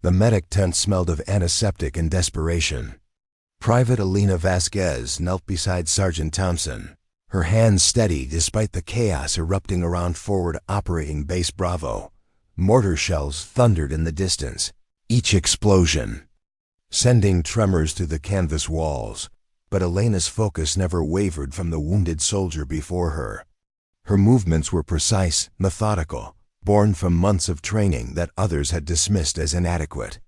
The medic tent smelled of antiseptic and desperation. Private Elena Vasquez knelt beside Sergeant Thompson, her hands steady despite the chaos erupting around forward operating base Bravo. Mortar shells thundered in the distance, each explosion sending tremors through the canvas walls. But Elena's focus never wavered from the wounded soldier before her. Her movements were precise, methodical, born from months of training that others had dismissed as inadequate.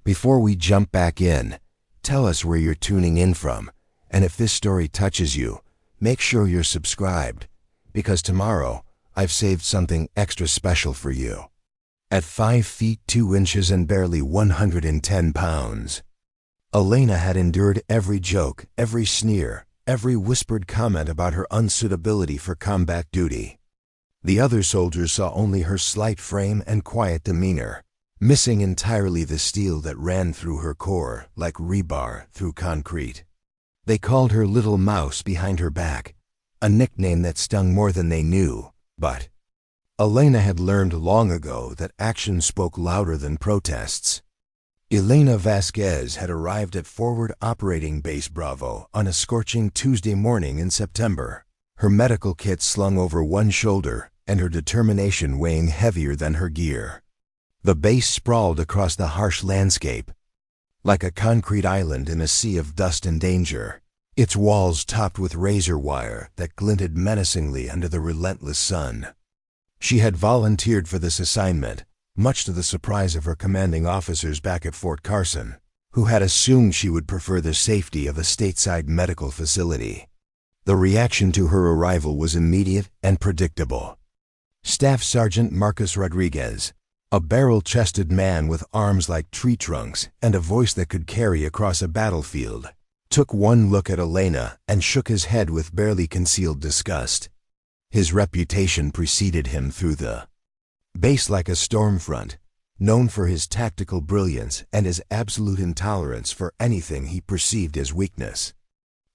Before we jump back in, tell us where you're tuning in from, and if this story touches you, make sure you're subscribed, because tomorrow I've saved something extra special for you. At 5 feet 2 inches and barely 110 pounds, Elena had endured every joke, every sneer, every whispered comment about her unsuitability for combat duty. The other soldiers saw only her slight frame and quiet demeanor, missing entirely the steel that ran through her core like rebar through concrete. They called her Little Mouse behind her back, a nickname that stung more than they knew, but Elena had learned long ago that action spoke louder than protests. Elena Vasquez had arrived at Forward Operating Base Bravo on a scorching Tuesday morning in September, her medical kit slung over one shoulder and her determination weighing heavier than her gear. The base sprawled across the harsh landscape, like a concrete island in a sea of dust and danger, its walls topped with razor wire that glinted menacingly under the relentless sun. She had volunteered for this assignment, much to the surprise of her commanding officers back at Fort Carson, who had assumed she would prefer the safety of a stateside medical facility. The reaction to her arrival was immediate and predictable. Staff Sergeant Marcus Rodriguez, a barrel-chested man with arms like tree trunks and a voice that could carry across a battlefield, took one look at Elena and shook his head with barely concealed disgust. His reputation preceded him through the base like a storm front, known for his tactical brilliance and his absolute intolerance for anything he perceived as weakness.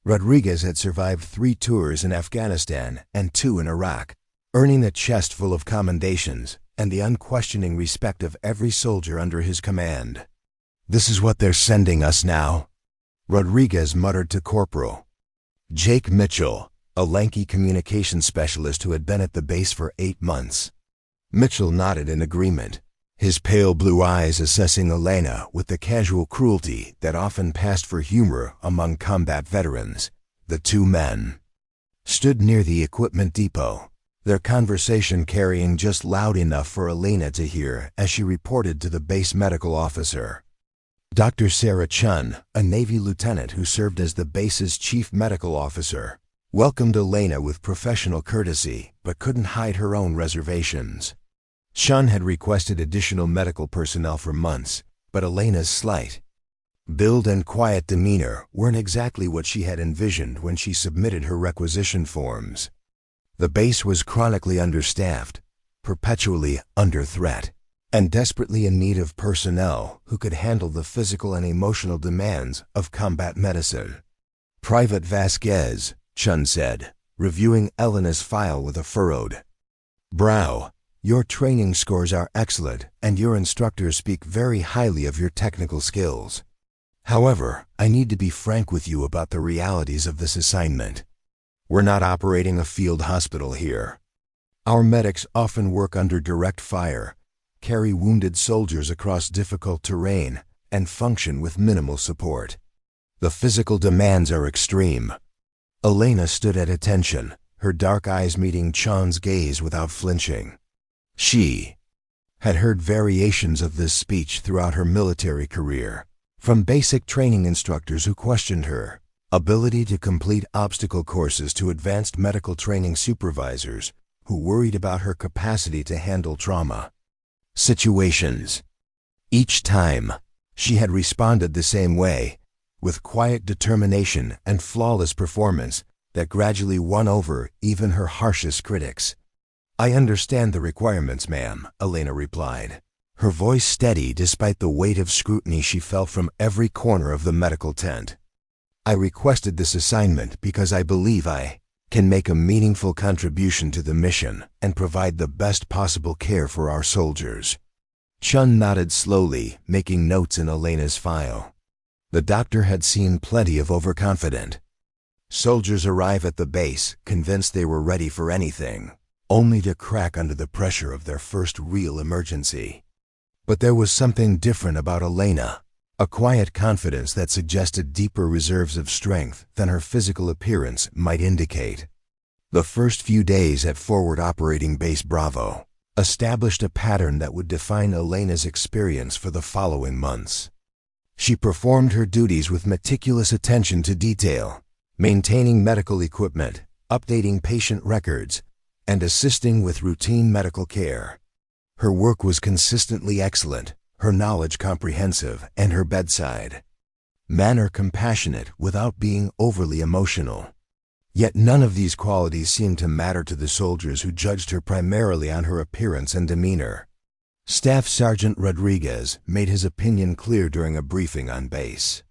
Rodriguez had survived 3 tours in Afghanistan and 2 in Iraq, earning a chest full of commendations and the unquestioning respect of every soldier under his command. "This is what they're sending us now," Rodriguez muttered to Corporal Jake Mitchell, a lanky communications specialist who had been at the base for 8 months. Mitchell nodded in agreement, his pale blue eyes assessing Elena with the casual cruelty that often passed for humor among combat veterans. The 2 men stood near the equipment depot, their conversation carrying just loud enough for Elena to hear as she reported to the base medical officer. Dr. Sarah Chun, a Navy lieutenant who served as the base's chief medical officer, welcomed Elena with professional courtesy but couldn't hide her own reservations. Chun had requested additional medical personnel for months, but Elena's slight build and quiet demeanor weren't exactly what she had envisioned when she submitted her requisition forms. The base was chronically understaffed, perpetually under threat, and desperately in need of personnel who could handle the physical and emotional demands of combat medicine. "Private Vasquez," Chun said, reviewing Elena's file with a furrowed brow, "your training scores are excellent and your instructors speak very highly of your technical skills. However, I need to be frank with you about the realities of this assignment. We're not operating a field hospital here. Our medics often work under direct fire, carry wounded soldiers across difficult terrain, and function with minimal support. The physical demands are extreme." Elena stood at attention, her dark eyes meeting Chun's gaze without flinching. She had heard variations of this speech throughout her military career, from basic training instructors who questioned her ability to complete obstacle courses to advanced medical training supervisors who worried about her capacity to handle trauma situations. Each time, she had responded the same way, with quiet determination and flawless performance that gradually won over even her harshest critics. "I understand the requirements, ma'am," Elena replied, her voice steady despite the weight of scrutiny she felt from every corner of the medical tent. "I requested this assignment because I believe I can make a meaningful contribution to the mission and provide the best possible care for our soldiers." Chun nodded slowly, making notes in Elena's file. The doctor had seen plenty of overconfident soldiers arrive at the base, convinced they were ready for anything, only to crack under the pressure of their first real emergency. But there was something different about Elena, a quiet confidence that suggested deeper reserves of strength than her physical appearance might indicate. The first few days at Forward Operating Base Bravo established a pattern that would define Elena's experience for the following months. She performed her duties with meticulous attention to detail, maintaining medical equipment, updating patient records, and assisting with routine medical care. Her work was consistently excellent, her knowledge comprehensive, and her bedside manner compassionate without being overly emotional. Yet none of these qualities seemed to matter to the soldiers who judged her primarily on her appearance and demeanor. Staff Sergeant Rodriguez made his opinion clear during a briefing on base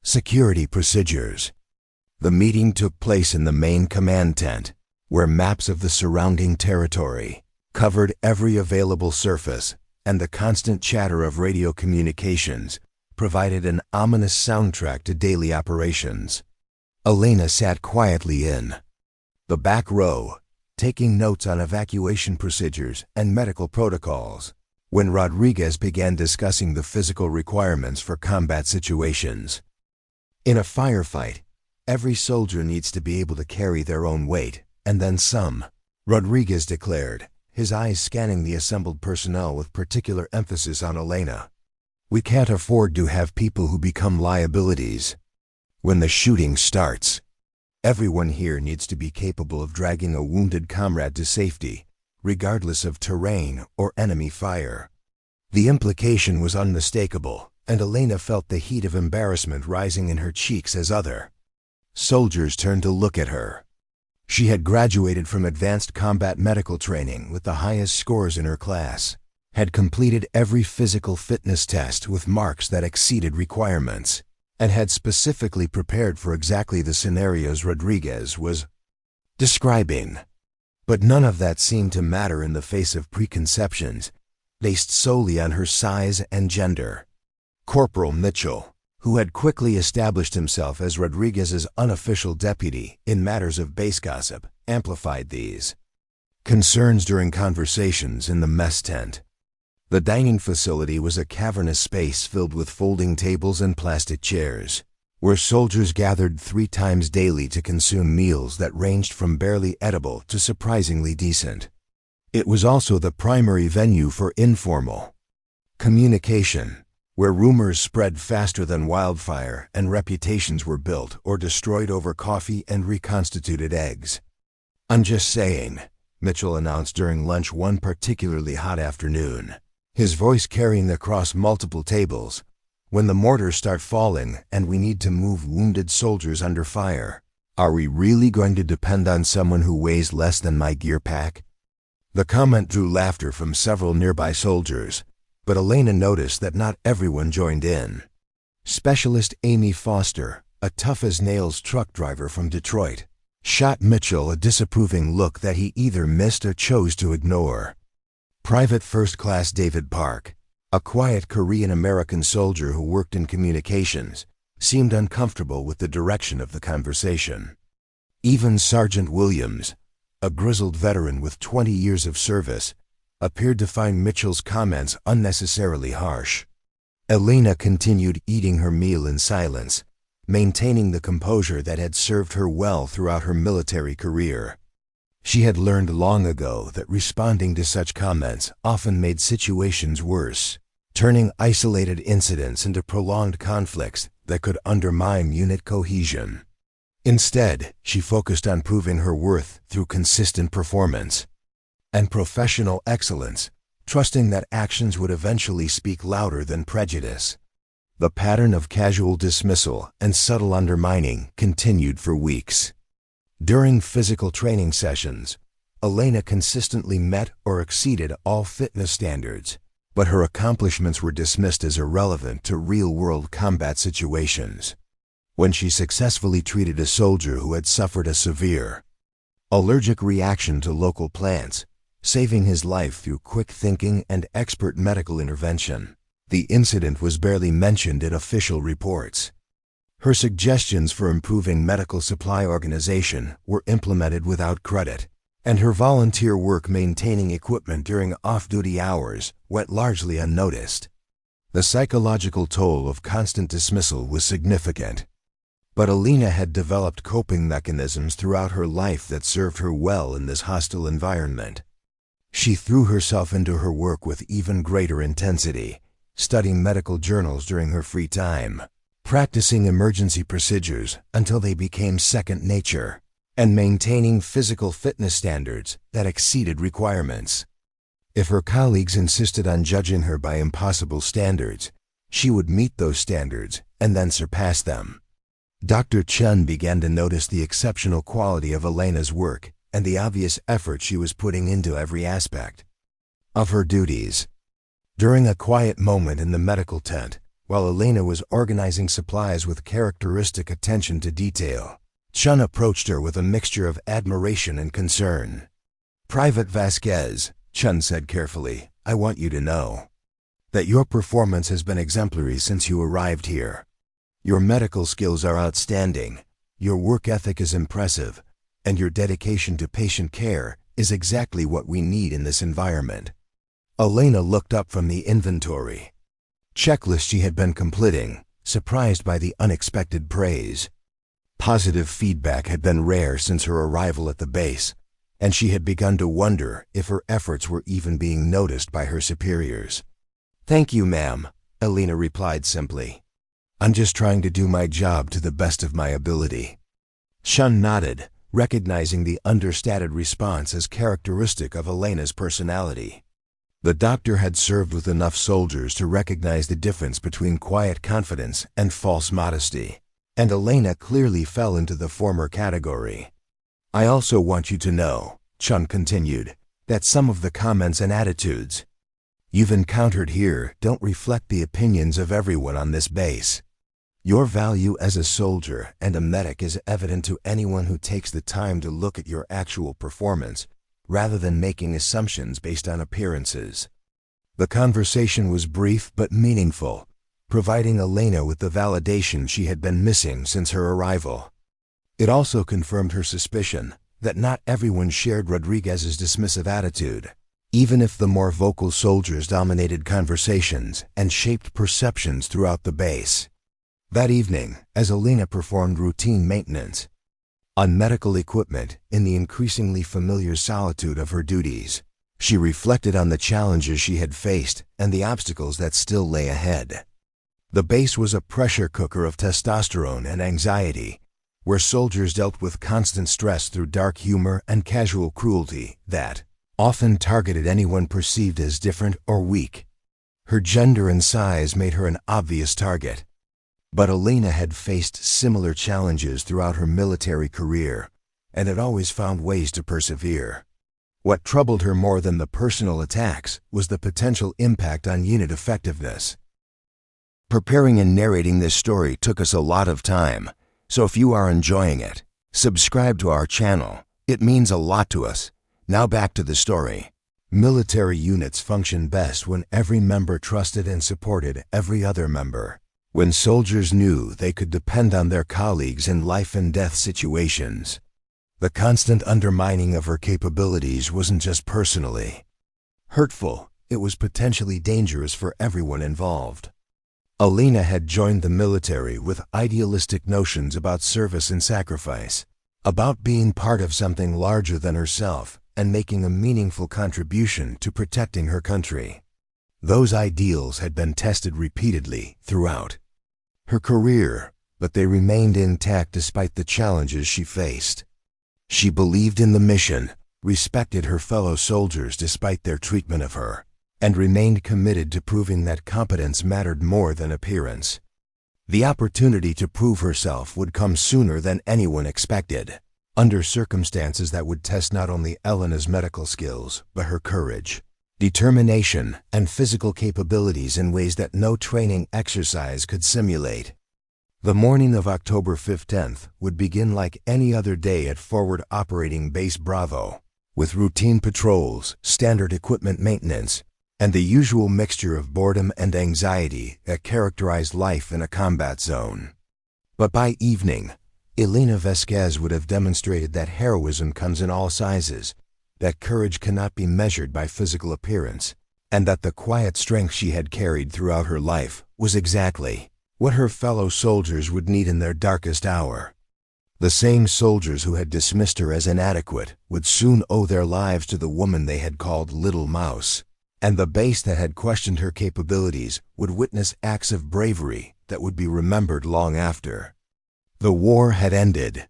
security procedures. The meeting took place in the main command tent, where maps of the surrounding territory covered every available surface, and the constant chatter of radio communications provided an ominous soundtrack to daily operations. Elena sat quietly in the back row, taking notes on evacuation procedures and medical protocols, when Rodriguez began discussing the physical requirements for combat situations. In a firefight, every soldier needs to be able to carry their own weight, and then some, Rodriguez declared, his eyes scanning the assembled personnel with particular emphasis on Elena. We can't afford to have people who become liabilities. When the shooting starts, everyone here needs to be capable of dragging a wounded comrade to safety, regardless of terrain or enemy fire. The implication was unmistakable, and Elena felt the heat of embarrassment rising in her cheeks as other soldiers turned to look at her. She had graduated from advanced combat medical training with the highest scores in her class, had completed every physical fitness test with marks that exceeded requirements, and had specifically prepared for exactly the scenarios Rodriguez was describing. But none of that seemed to matter in the face of preconceptions based solely on her size and gender. Corporal Mitchell, who had quickly established himself as Rodriguez's unofficial deputy in matters of base gossip, amplified these concerns during conversations in the mess tent. The dining facility was a cavernous space filled with folding tables and plastic chairs, where soldiers gathered 3 times daily to consume meals that ranged from barely edible to surprisingly decent. It was also the primary venue for informal communication, where rumors spread faster than wildfire and reputations were built or destroyed over coffee and reconstituted eggs. "I'm just saying," Mitchell announced during lunch one particularly hot afternoon, his voice carrying across multiple tables, "when the mortars start falling and we need to move wounded soldiers under fire, are we really going to depend on someone who weighs less than my gear pack?" The comment drew laughter from several nearby soldiers, but Elena noticed that not everyone joined in. Specialist Amy Foster, a tough-as-nails truck driver from Detroit, shot Mitchell a disapproving look that he either missed or chose to ignore. Private First Class David Park, a quiet Korean-American soldier who worked in communications, seemed uncomfortable with the direction of the conversation. Even Sergeant Williams, a grizzled veteran with 20 years of service, appeared to find Mitchell's comments unnecessarily harsh. Elena continued eating her meal in silence, maintaining the composure that had served her well throughout her military career. She had learned long ago that responding to such comments often made situations worse, turning isolated incidents into prolonged conflicts that could undermine unit cohesion. Instead, she focused on proving her worth through consistent performance and professional excellence, trusting that actions would eventually speak louder than prejudice. The pattern of casual dismissal and subtle undermining continued for weeks. During physical training sessions, Elena consistently met or exceeded all fitness standards, but her accomplishments were dismissed as irrelevant to real-world combat situations. When she successfully treated a soldier who had suffered a severe allergic reaction to local plants, saving his life through quick thinking and expert medical intervention. The incident was barely mentioned in official reports. Her suggestions for improving medical supply organization were implemented without credit, and her volunteer work maintaining equipment during off-duty hours went largely unnoticed. The psychological toll of constant dismissal was significant. But Elena had developed coping mechanisms throughout her life that served her well in this hostile environment. She threw herself into her work with even greater intensity, studying medical journals during her free time, practicing emergency procedures until they became second nature, and maintaining physical fitness standards that exceeded requirements. If her colleagues insisted on judging her by impossible standards, she would meet those standards and then surpass them. Dr. Chun began to notice the exceptional quality of Elena's work and the obvious effort she was putting into every aspect of her duties. During a quiet moment in the medical tent, while Elena was organizing supplies with characteristic attention to detail, Chun approached her with a mixture of admiration and concern. "Private Vasquez," Chun said carefully, "I want you to know that your performance has been exemplary since you arrived here. Your medical skills are outstanding, your work ethic is impressive, and your dedication to patient care is exactly what we need in this environment." Elena looked up from the inventory checklist she had been completing, surprised by the unexpected praise. Positive feedback had been rare since her arrival at the base, and she had begun to wonder if her efforts were even being noticed by her superiors. "Thank you, ma'am," Elena replied simply. "I'm just trying to do my job to the best of my ability." Chun nodded, recognizing the understated response as characteristic of Elena's personality. The doctor had served with enough soldiers to recognize the difference between quiet confidence and false modesty, and Elena clearly fell into the former category. "I also want you to know," Chun continued, "that some of the comments and attitudes you've encountered here don't reflect the opinions of everyone on this base. Your value as a soldier and a medic is evident to anyone who takes the time to look at your actual performance, rather than making assumptions based on appearances." The conversation was brief but meaningful, providing Elena with the validation she had been missing since her arrival. It also confirmed her suspicion that not everyone shared Rodriguez's dismissive attitude, even if the more vocal soldiers dominated conversations and shaped perceptions throughout the base. That evening, as Elena performed routine maintenance on medical equipment in the increasingly familiar solitude of her duties, she reflected on the challenges she had faced and the obstacles that still lay ahead. The base was a pressure cooker of testosterone and anxiety, where soldiers dealt with constant stress through dark humor and casual cruelty that often targeted anyone perceived as different or weak. Her gender and size made her an obvious target. But Elena had faced similar challenges throughout her military career, and had always found ways to persevere. What troubled her more than the personal attacks was the potential impact on unit effectiveness. Preparing and narrating this story took us a lot of time, so if you are enjoying it, subscribe to our channel. It means a lot to us. Now back to the story. Military units function best when every member trusted and supported every other member. When soldiers knew they could depend on their colleagues in life and death situations. The constant undermining of her capabilities wasn't just personally hurtful, it was potentially dangerous for everyone involved. Elena had joined the military with idealistic notions about service and sacrifice, about being part of something larger than herself and making a meaningful contribution to protecting her country. Those ideals had been tested repeatedly throughout her career, but they remained intact despite the challenges she faced. She believed in the mission, respected her fellow soldiers despite their treatment of her, and remained committed to proving that competence mattered more than appearance. The opportunity to prove herself would come sooner than anyone expected, under circumstances that would test not only Elena's medical skills, but her courage, determination, and physical capabilities in ways that no training exercise could simulate. The morning of October 15th would begin like any other day at Forward Operating Base Bravo. with routine patrols, standard equipment maintenance, and the usual mixture of boredom and anxiety that characterized life in a combat zone. But by evening, Elena Vasquez would have demonstrated that heroism comes in all sizes, that courage cannot be measured by physical appearance, and that the quiet strength she had carried throughout her life was exactly what her fellow soldiers would need in their darkest hour. The same soldiers who had dismissed her as inadequate would soon owe their lives to the woman they had called Little Mouse, and the base that had questioned her capabilities would witness acts of bravery that would be remembered long after. The war had ended.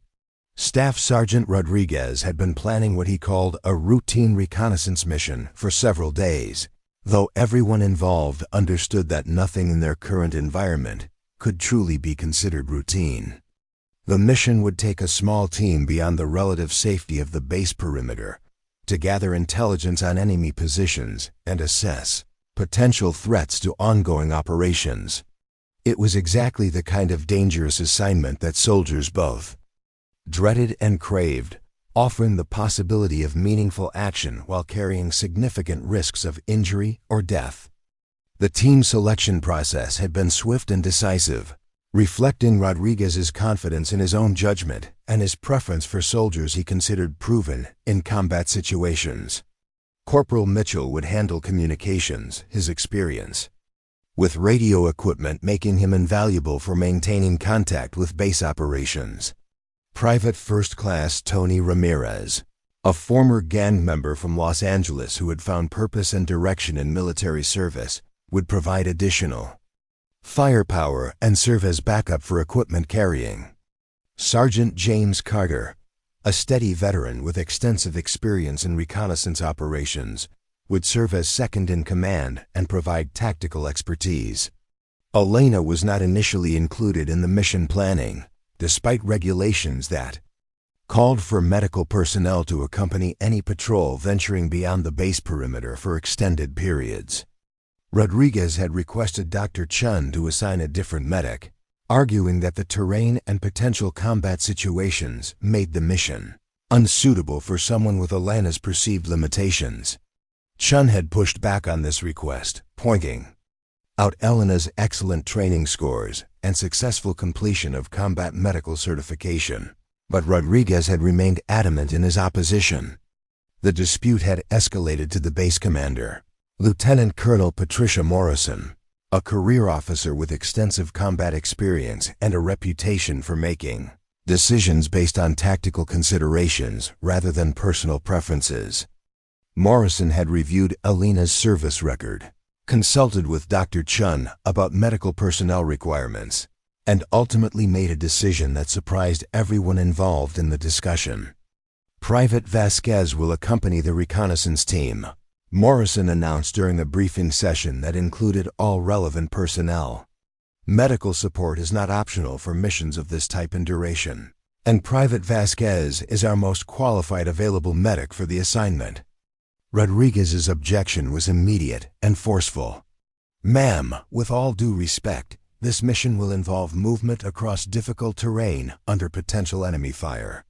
Staff Sergeant Rodriguez had been planning what he called a routine reconnaissance mission for several days, though everyone involved understood that nothing in their current environment could truly be considered routine. The mission would take a small team beyond the relative safety of the base perimeter to gather intelligence on enemy positions and assess potential threats to ongoing operations. It was exactly the kind of dangerous assignment that soldiers both dreaded and craved, offering the possibility of meaningful action while carrying significant risks of injury or death. The team selection process had been swift and decisive, reflecting Rodriguez's confidence in his own judgment and his preference for soldiers he considered proven in combat situations. Corporal Mitchell would handle communications, his experience with radio equipment making him invaluable for maintaining contact with base operations. Private First Class Tony Ramirez, a former gang member from Los Angeles who had found purpose and direction in military service, would provide additional firepower and serve as backup for equipment carrying. Sergeant James Carter, a steady veteran with extensive experience in reconnaissance operations, would serve as second in command and provide tactical expertise. Elena was not initially included in the mission planning, despite regulations that called for medical personnel to accompany any patrol venturing beyond the base perimeter for extended periods. Rodriguez had requested Dr. Chun to assign a different medic, arguing that the terrain and potential combat situations made the mission unsuitable for someone with Elena's perceived limitations. Chun had pushed back on this request, pointing out Elena's excellent training scores and successful completion of combat medical certification, but Rodriguez had remained adamant in his opposition. The dispute had escalated to the base commander, Lieutenant Colonel Patricia Morrison, a career officer with extensive combat experience and a reputation for making decisions based on tactical considerations rather than personal preferences. Morrison had reviewed Elena's service record, consulted with Dr. Chun about medical personnel requirements, and ultimately made a decision that surprised everyone involved in the discussion. Private Vasquez will accompany the reconnaissance team, Morrison announced during the briefing session that included all relevant personnel. Medical support is not optional for missions of this type and duration, and Private Vasquez is our most qualified available medic for the assignment. Rodriguez's objection was immediate and forceful. "Ma'am, with all due respect, this mission will involve movement across difficult terrain under potential enemy fire.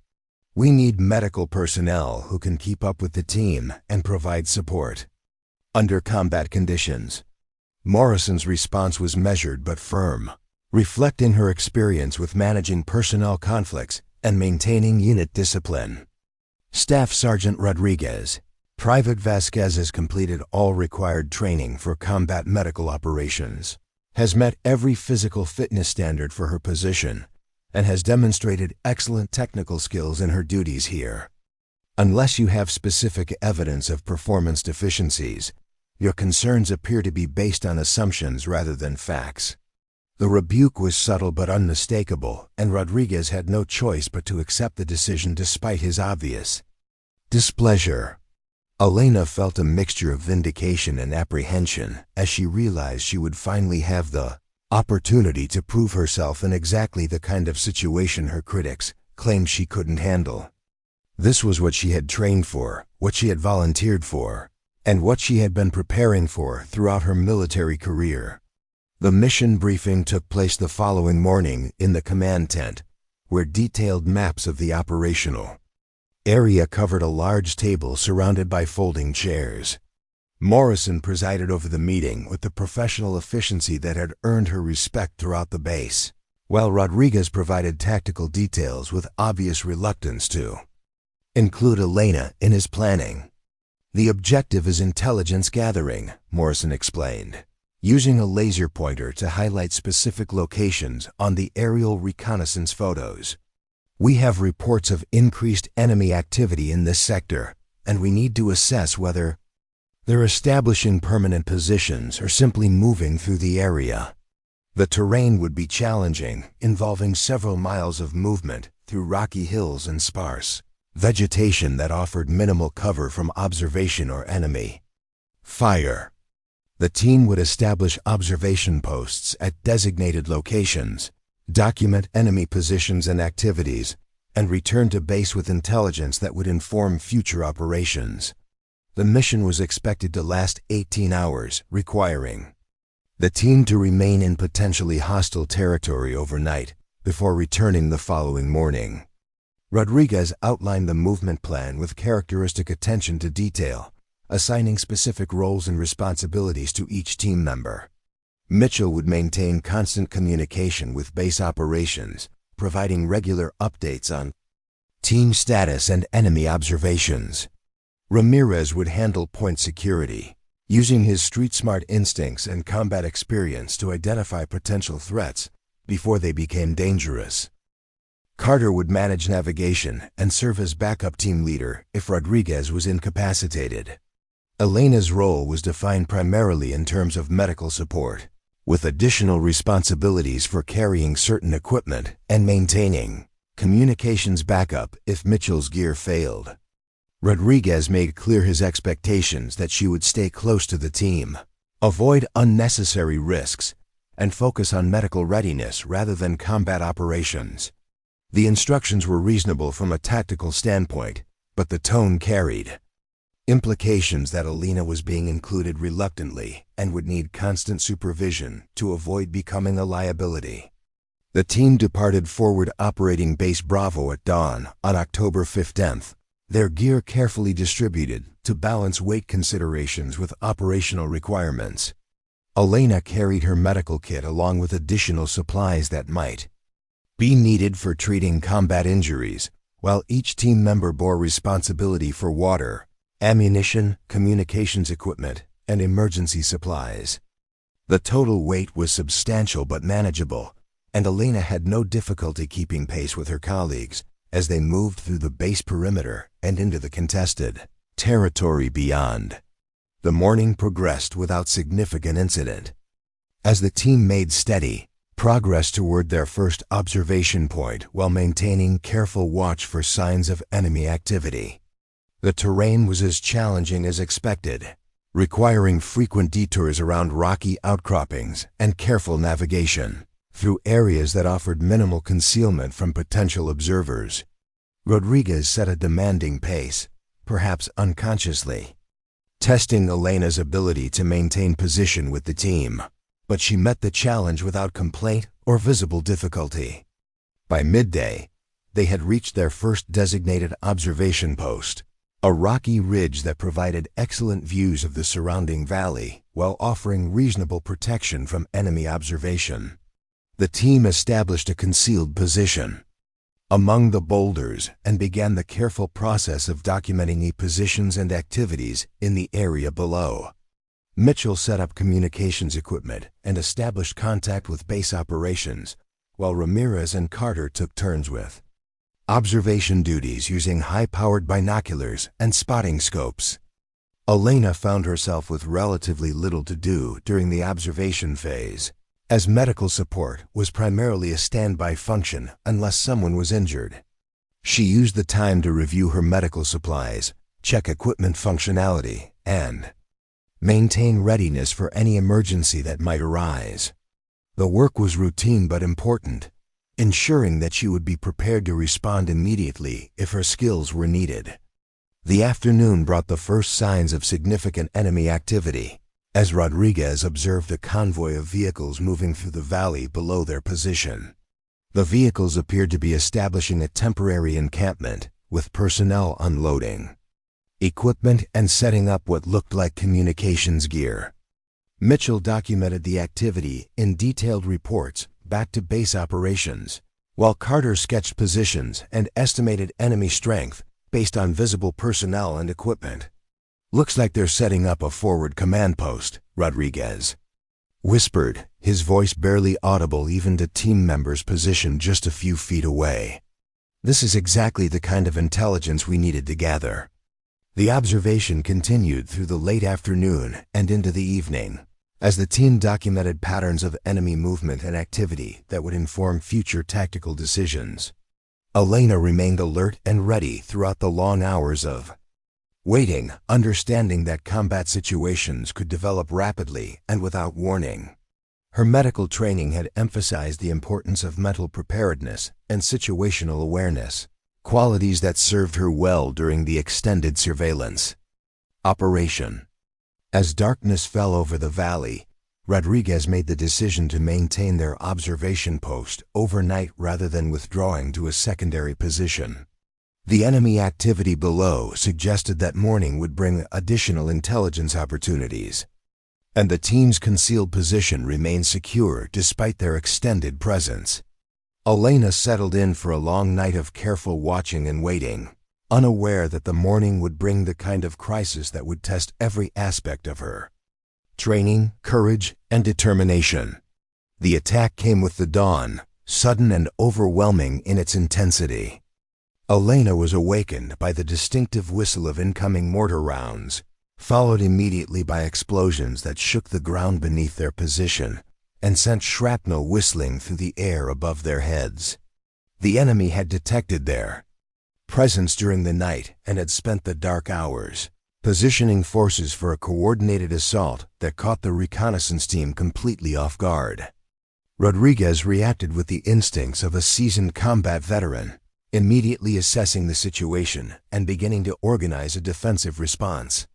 We need medical personnel who can keep up with the team and provide support under combat conditions." Morrison's response was measured but firm, reflecting her experience with managing personnel conflicts and maintaining unit discipline. Staff Sergeant Rodriguez, Private Vasquez has completed all required training for combat medical operations, has met every physical fitness standard for her position, and has demonstrated excellent technical skills in her duties here. Unless you have specific evidence of performance deficiencies, your concerns appear to be based on assumptions rather than facts. The rebuke was subtle but unmistakable, and Rodriguez had no choice but to accept the decision despite his obvious displeasure. Elena felt a mixture of vindication and apprehension as she realized she would finally have the opportunity to prove herself in exactly the kind of situation her critics claimed she couldn't handle. This was what she had trained for, what she had volunteered for, and what she had been preparing for throughout her military career. The mission briefing took place the following morning in the command tent, where detailed maps of the operational area covered a large table surrounded by folding chairs. Morrison presided over the meeting with the professional efficiency that had earned her respect throughout the base, while Rodriguez provided tactical details with obvious reluctance to include Elena in his planning. The objective is intelligence gathering, Morrison explained, using a laser pointer to highlight specific locations on the aerial reconnaissance photos. We have reports of increased enemy activity in this sector, and we need to assess whether they're establishing permanent positions or simply moving through the area. The terrain would be challenging, involving several miles of movement through rocky hills and sparse vegetation that offered minimal cover from observation or enemy fire. The team would establish observation posts at designated locations, document enemy positions and activities, and return to base with intelligence that would inform future operations. The mission was expected to last 18 hours, requiring the team to remain in potentially hostile territory overnight before returning the following morning. Rodriguez outlined the movement plan with characteristic attention to detail, assigning specific roles and responsibilities to each team member. Mitchell would maintain constant communication with base operations, providing regular updates on team status and enemy observations. Ramirez would handle point security, using his street-smart instincts and combat experience to identify potential threats before they became dangerous. Carter would manage navigation and serve as backup team leader if Rodriguez was incapacitated. Elena's role was defined primarily in terms of medical support, with additional responsibilities for carrying certain equipment and maintaining communications backup if Mitchell's gear failed. Rodriguez made clear his expectations that she would stay close to the team, avoid unnecessary risks, and focus on medical readiness rather than combat operations. The instructions were reasonable from a tactical standpoint, but the tone carried implications that Elena was being included reluctantly and would need constant supervision to avoid becoming a liability. The team departed forward operating Base Bravo at dawn on October 15th, their gear carefully distributed to balance weight considerations with operational requirements. Elena carried her medical kit along with additional supplies that might be needed for treating combat injuries, while each team member bore responsibility for water, ammunition, communications equipment, and emergency supplies. The total weight was substantial but manageable, and Elena had no difficulty keeping pace with her colleagues as they moved through the base perimeter and into the contested territory beyond. The morning progressed without significant incident. As the team made steady progress toward their first observation point while maintaining careful watch for signs of enemy activity. The terrain was as challenging as expected, requiring frequent detours around rocky outcroppings and careful navigation through areas that offered minimal concealment from potential observers. Rodriguez set a demanding pace, perhaps unconsciously, testing Elena's ability to maintain position with the team, but she met the challenge without complaint or visible difficulty. By midday, they had reached their first designated observation post, a rocky ridge that provided excellent views of the surrounding valley while offering reasonable protection from enemy observation. The team established a concealed position among the boulders and began the careful process of documenting the positions and activities in the area below. Mitchell set up communications equipment and established contact with base operations, while Ramirez and Carter took turns with observation duties using high-powered binoculars and spotting scopes. Elena found herself with relatively little to do during the observation phase, as medical support was primarily a standby function unless someone was injured. She used the time to review her medical supplies, check equipment functionality, and maintain readiness for any emergency that might arise. The work was routine but important, ensuring that she would be prepared to respond immediately if her skills were needed. The afternoon brought the first signs of significant enemy activity, as Rodriguez observed a convoy of vehicles moving through the valley below their position. The vehicles appeared to be establishing a temporary encampment, with personnel unloading equipment and setting up what looked like communications gear. Mitchell documented the activity in detailed reports back to base operations, while Carter sketched positions and estimated enemy strength based on visible personnel and equipment. "Looks like they're setting up a forward command post," Rodriguez whispered, his voice barely audible even to team members positioned just a few feet away. "This is exactly the kind of intelligence we needed to gather." The observation continued through the late afternoon and into the evening, as the team documented patterns of enemy movement and activity that would inform future tactical decisions. Elena remained alert and ready throughout the long hours of waiting, understanding that combat situations could develop rapidly and without warning. Her medical training had emphasized the importance of mental preparedness and situational awareness, qualities that served her well during the extended surveillance operation. As darkness fell over the valley, Rodriguez made the decision to maintain their observation post overnight rather than withdrawing to a secondary position. The enemy activity below suggested that morning would bring additional intelligence opportunities, and the team's concealed position remained secure despite their extended presence. Elena settled in for a long night of careful watching and waiting, unaware that the morning would bring the kind of crisis that would test every aspect of her training, courage, and determination. The attack came with the dawn, sudden and overwhelming in its intensity. Elena was awakened by the distinctive whistle of incoming mortar rounds, followed immediately by explosions that shook the ground beneath their position and sent shrapnel whistling through the air above their heads. The enemy had detected their presence during the night and had spent the dark hours positioning forces for a coordinated assault that caught the reconnaissance team completely off guard. Rodriguez reacted with the instincts of a seasoned combat veteran, immediately assessing the situation and beginning to organize a defensive response.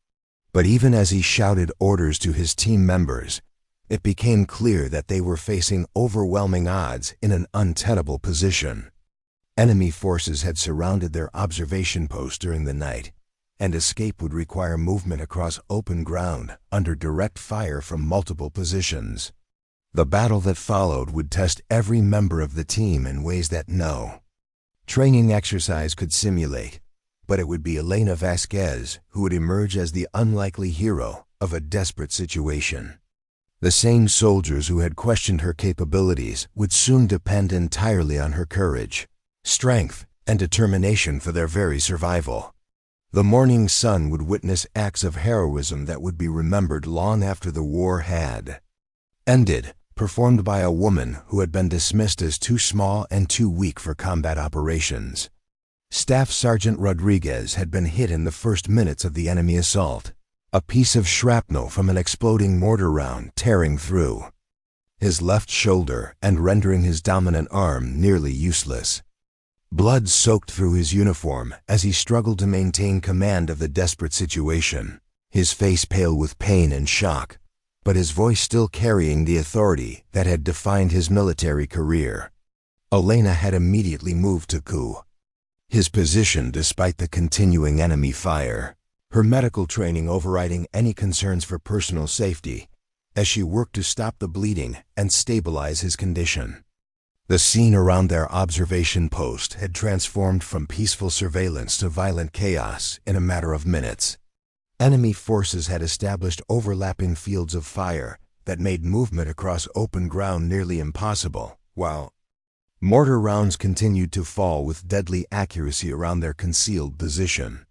But even as he shouted orders to his team members, it became clear that they were facing overwhelming odds in an untenable position. Enemy forces had surrounded their observation post during the night, and escape would require movement across open ground under direct fire from multiple positions. The battle that followed would test every member of the team in ways that no training exercise could simulate, but it would be Elena Vasquez who would emerge as the unlikely hero of a desperate situation. The same soldiers who had questioned her capabilities would soon depend entirely on her courage, strength, and determination for their very survival. The morning sun would witness acts of heroism that would be remembered long after the war had ended, performed by a woman who had been dismissed as too small and too weak for combat operations. Staff Sergeant Rodriguez had been hit in the first minutes of the enemy assault, a piece of shrapnel from an exploding mortar round tearing through his left shoulder and rendering his dominant arm nearly useless. Blood soaked through his uniform as he struggled to maintain command of the desperate situation, his face pale with pain and shock, but his voice still carrying the authority that had defined his military career. Elena had immediately moved to his position despite the continuing enemy fire, her medical training overriding any concerns for personal safety, as she worked to stop the bleeding and stabilize his condition. The scene around their observation post had transformed from peaceful surveillance to violent chaos in a matter of minutes. Enemy forces had established overlapping fields of fire that made movement across open ground nearly impossible, while mortar rounds continued to fall with deadly accuracy around their concealed position.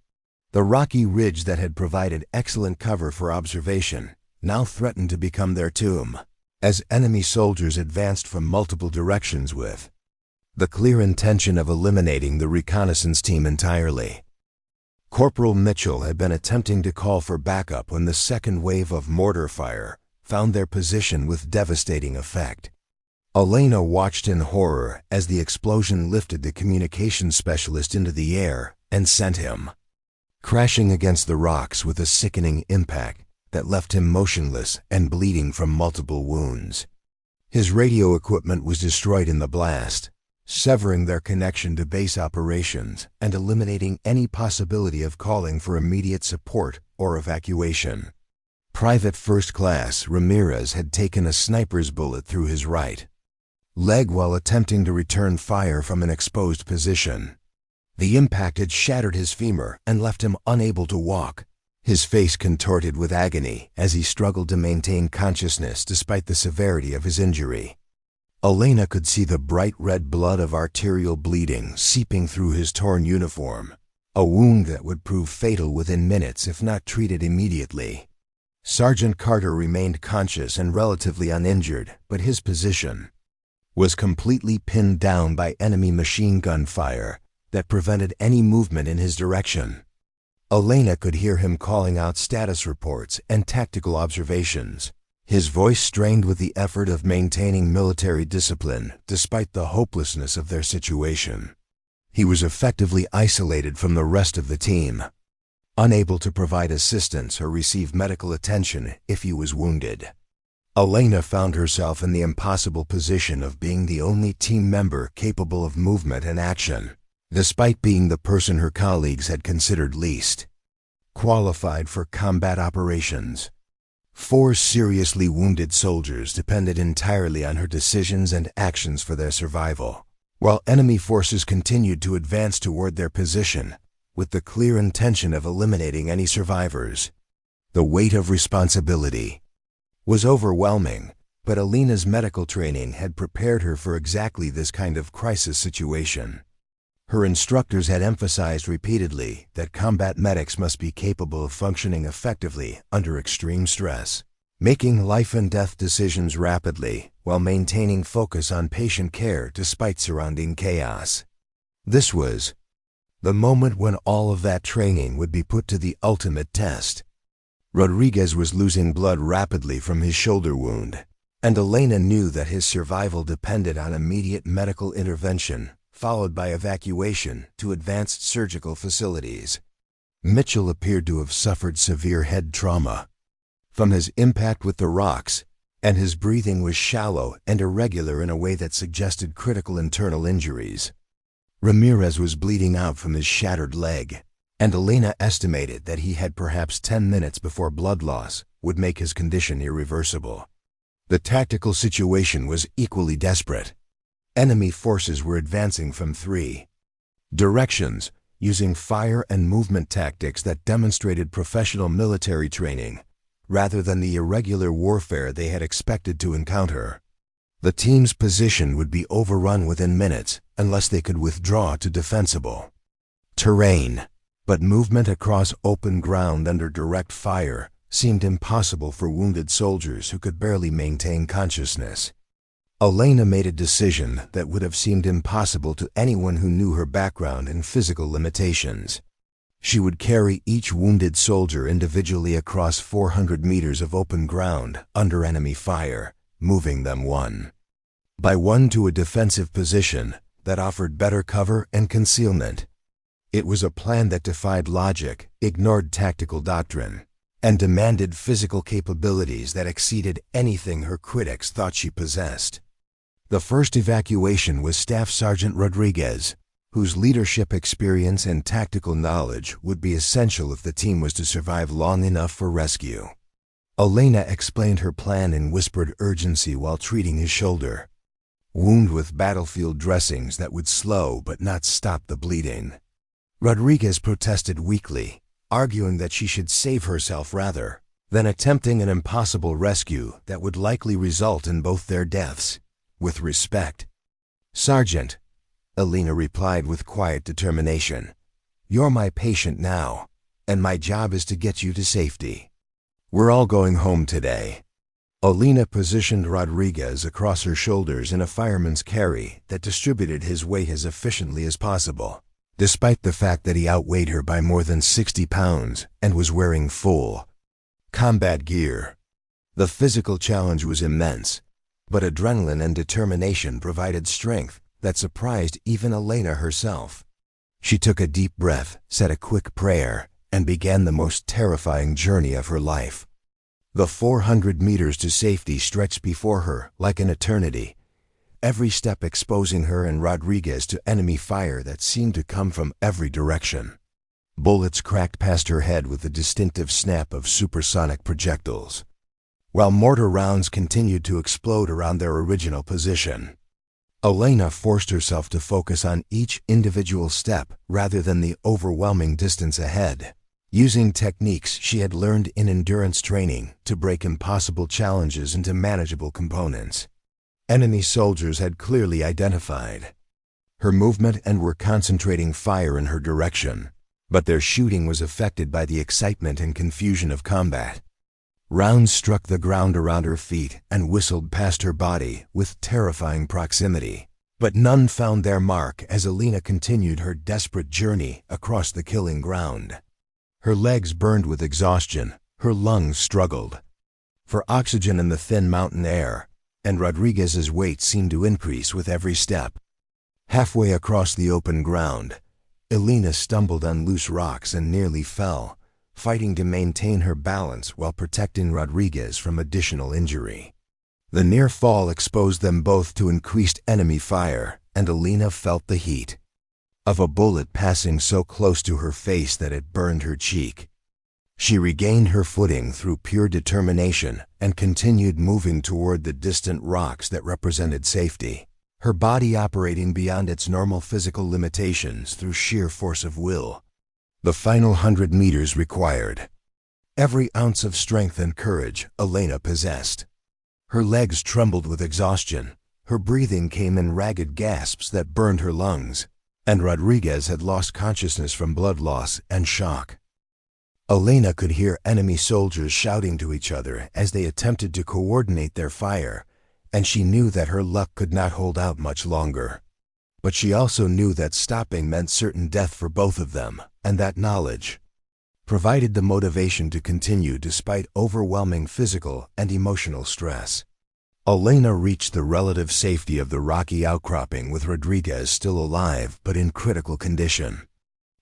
The rocky ridge that had provided excellent cover for observation now threatened to become their tomb, as enemy soldiers advanced from multiple directions with the clear intention of eliminating the reconnaissance team entirely. Corporal Mitchell had been attempting to call for backup when the second wave of mortar fire found their position with devastating effect. Elena watched in horror as the explosion lifted the communications specialist into the air and sent him crashing against the rocks with a sickening impact that left him motionless and bleeding from multiple wounds. His radio equipment was destroyed in the blast, severing their connection to base operations and eliminating any possibility of calling for immediate support or evacuation. Private First Class Ramirez had taken a sniper's bullet through his right leg while attempting to return fire from an exposed position. The impact had shattered his femur and left him unable to walk, his face contorted with agony as he struggled to maintain consciousness despite the severity of his injury. Elena could see the bright red blood of arterial bleeding seeping through his torn uniform, a wound that would prove fatal within minutes if not treated immediately. Sergeant Carter remained conscious and relatively uninjured, but his position was completely pinned down by enemy machine gun fire that prevented any movement in his direction. Elena could hear him calling out status reports and tactical observations, his voice strained with the effort of maintaining military discipline despite the hopelessness of their situation. He was effectively isolated from the rest of the team, unable to provide assistance or receive medical attention if he was wounded. Elena found herself in the impossible position of being the only team member capable of movement and action, despite being the person her colleagues had considered least qualified for combat operations. 4 seriously wounded soldiers depended entirely on her decisions and actions for their survival, while enemy forces continued to advance toward their position with the clear intention of eliminating any survivors. The weight of responsibility was overwhelming, but Elena's medical training had prepared her for exactly this kind of crisis situation. Her instructors had emphasized repeatedly that combat medics must be capable of functioning effectively under extreme stress, making life-and-death decisions rapidly while maintaining focus on patient care despite surrounding chaos. This was the moment when all of that training would be put to the ultimate test. Rodriguez was losing blood rapidly from his shoulder wound, and Elena knew that his survival depended on immediate medical intervention, followed by evacuation to advanced surgical facilities. Mitchell appeared to have suffered severe head trauma from his impact with the rocks, and his breathing was shallow and irregular in a way that suggested critical internal injuries. Ramirez was bleeding out from his shattered leg, and Elena estimated that he had perhaps 10 minutes before blood loss would make his condition irreversible. The tactical situation was equally desperate. Enemy forces were advancing from 3 directions, using fire and movement tactics that demonstrated professional military training, rather than the irregular warfare they had expected to encounter. The team's position would be overrun within minutes unless they could withdraw to defensible terrain, but movement across open ground under direct fire seemed impossible for wounded soldiers who could barely maintain consciousness. Elena made a decision that would have seemed impossible to anyone who knew her background and physical limitations. She would carry each wounded soldier individually across 400 meters of open ground under enemy fire, moving them one by one to a defensive position that offered better cover and concealment. It was a plan that defied logic, ignored tactical doctrine, and demanded physical capabilities that exceeded anything her critics thought she possessed. The first evacuation was Staff Sergeant Rodriguez, whose leadership experience and tactical knowledge would be essential if the team was to survive long enough for rescue. Elena explained her plan in whispered urgency while treating his shoulder wound with battlefield dressings that would slow but not stop the bleeding. Rodriguez protested weakly, arguing that she should save herself rather than attempting an impossible rescue that would likely result in both their deaths. With respect, "Sergeant," Elena replied with quiet determination, "you're my patient now, and my job is to get you to safety. We're all going home today." Elena positioned Rodriguez across her shoulders in a fireman's carry that distributed his weight as efficiently as possible, despite the fact that he outweighed her by more than 60 pounds and was wearing full combat gear. The physical challenge was immense, but adrenaline and determination provided strength that surprised even Elena herself. She took a deep breath, said a quick prayer, and began the most terrifying journey of her life. The 400 meters to safety stretched before her like an eternity, every step exposing her and Rodriguez to enemy fire that seemed to come from every direction. Bullets cracked past her head with the distinctive snap of supersonic projectiles, while mortar rounds continued to explode around their original position. Elena forced herself to focus on each individual step rather than the overwhelming distance ahead, using techniques she had learned in endurance training to break impossible challenges into manageable components. Enemy soldiers had clearly identified her movement and were concentrating fire in her direction, but their shooting was affected by the excitement and confusion of combat. Rounds struck the ground around her feet and whistled past her body with terrifying proximity, but none found their mark as Elena continued her desperate journey across the killing ground. Her legs burned with exhaustion, her lungs struggled for oxygen in the thin mountain air, and Rodriguez's weight seemed to increase with every step. Halfway across the open ground, Elena stumbled on loose rocks and nearly fell, fighting to maintain her balance while protecting Rodriguez from additional injury. The near fall exposed them both to increased enemy fire, and Elena felt the heat of a bullet passing so close to her face that it burned her cheek. She regained her footing through pure determination and continued moving toward the distant rocks that represented safety, her body operating beyond its normal physical limitations through sheer force of will. The final 100 meters required every ounce of strength and courage Elena possessed. Her legs trembled with exhaustion, her breathing came in ragged gasps that burned her lungs, and Rodriguez had lost consciousness from blood loss and shock. Elena could hear enemy soldiers shouting to each other as they attempted to coordinate their fire, and she knew that her luck could not hold out much longer. But she also knew that stopping meant certain death for both of them, and that knowledge provided the motivation to continue despite overwhelming physical and emotional stress. Elena reached the relative safety of the rocky outcropping with Rodriguez still alive but in critical condition.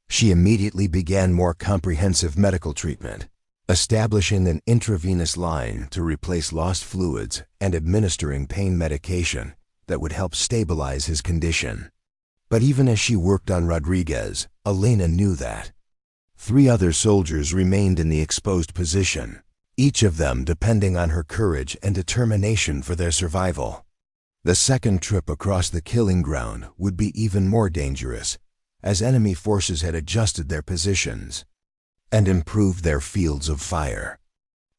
She immediately began more comprehensive medical treatment, establishing an intravenous line to replace lost fluids and administering pain medication that would help stabilize his condition. But even as she worked on Rodriguez, Elena knew that 3 other soldiers remained in the exposed position, each of them depending on her courage and determination for their survival. The second trip across the killing ground would be even more dangerous, as enemy forces had adjusted their positions and improved their fields of fire.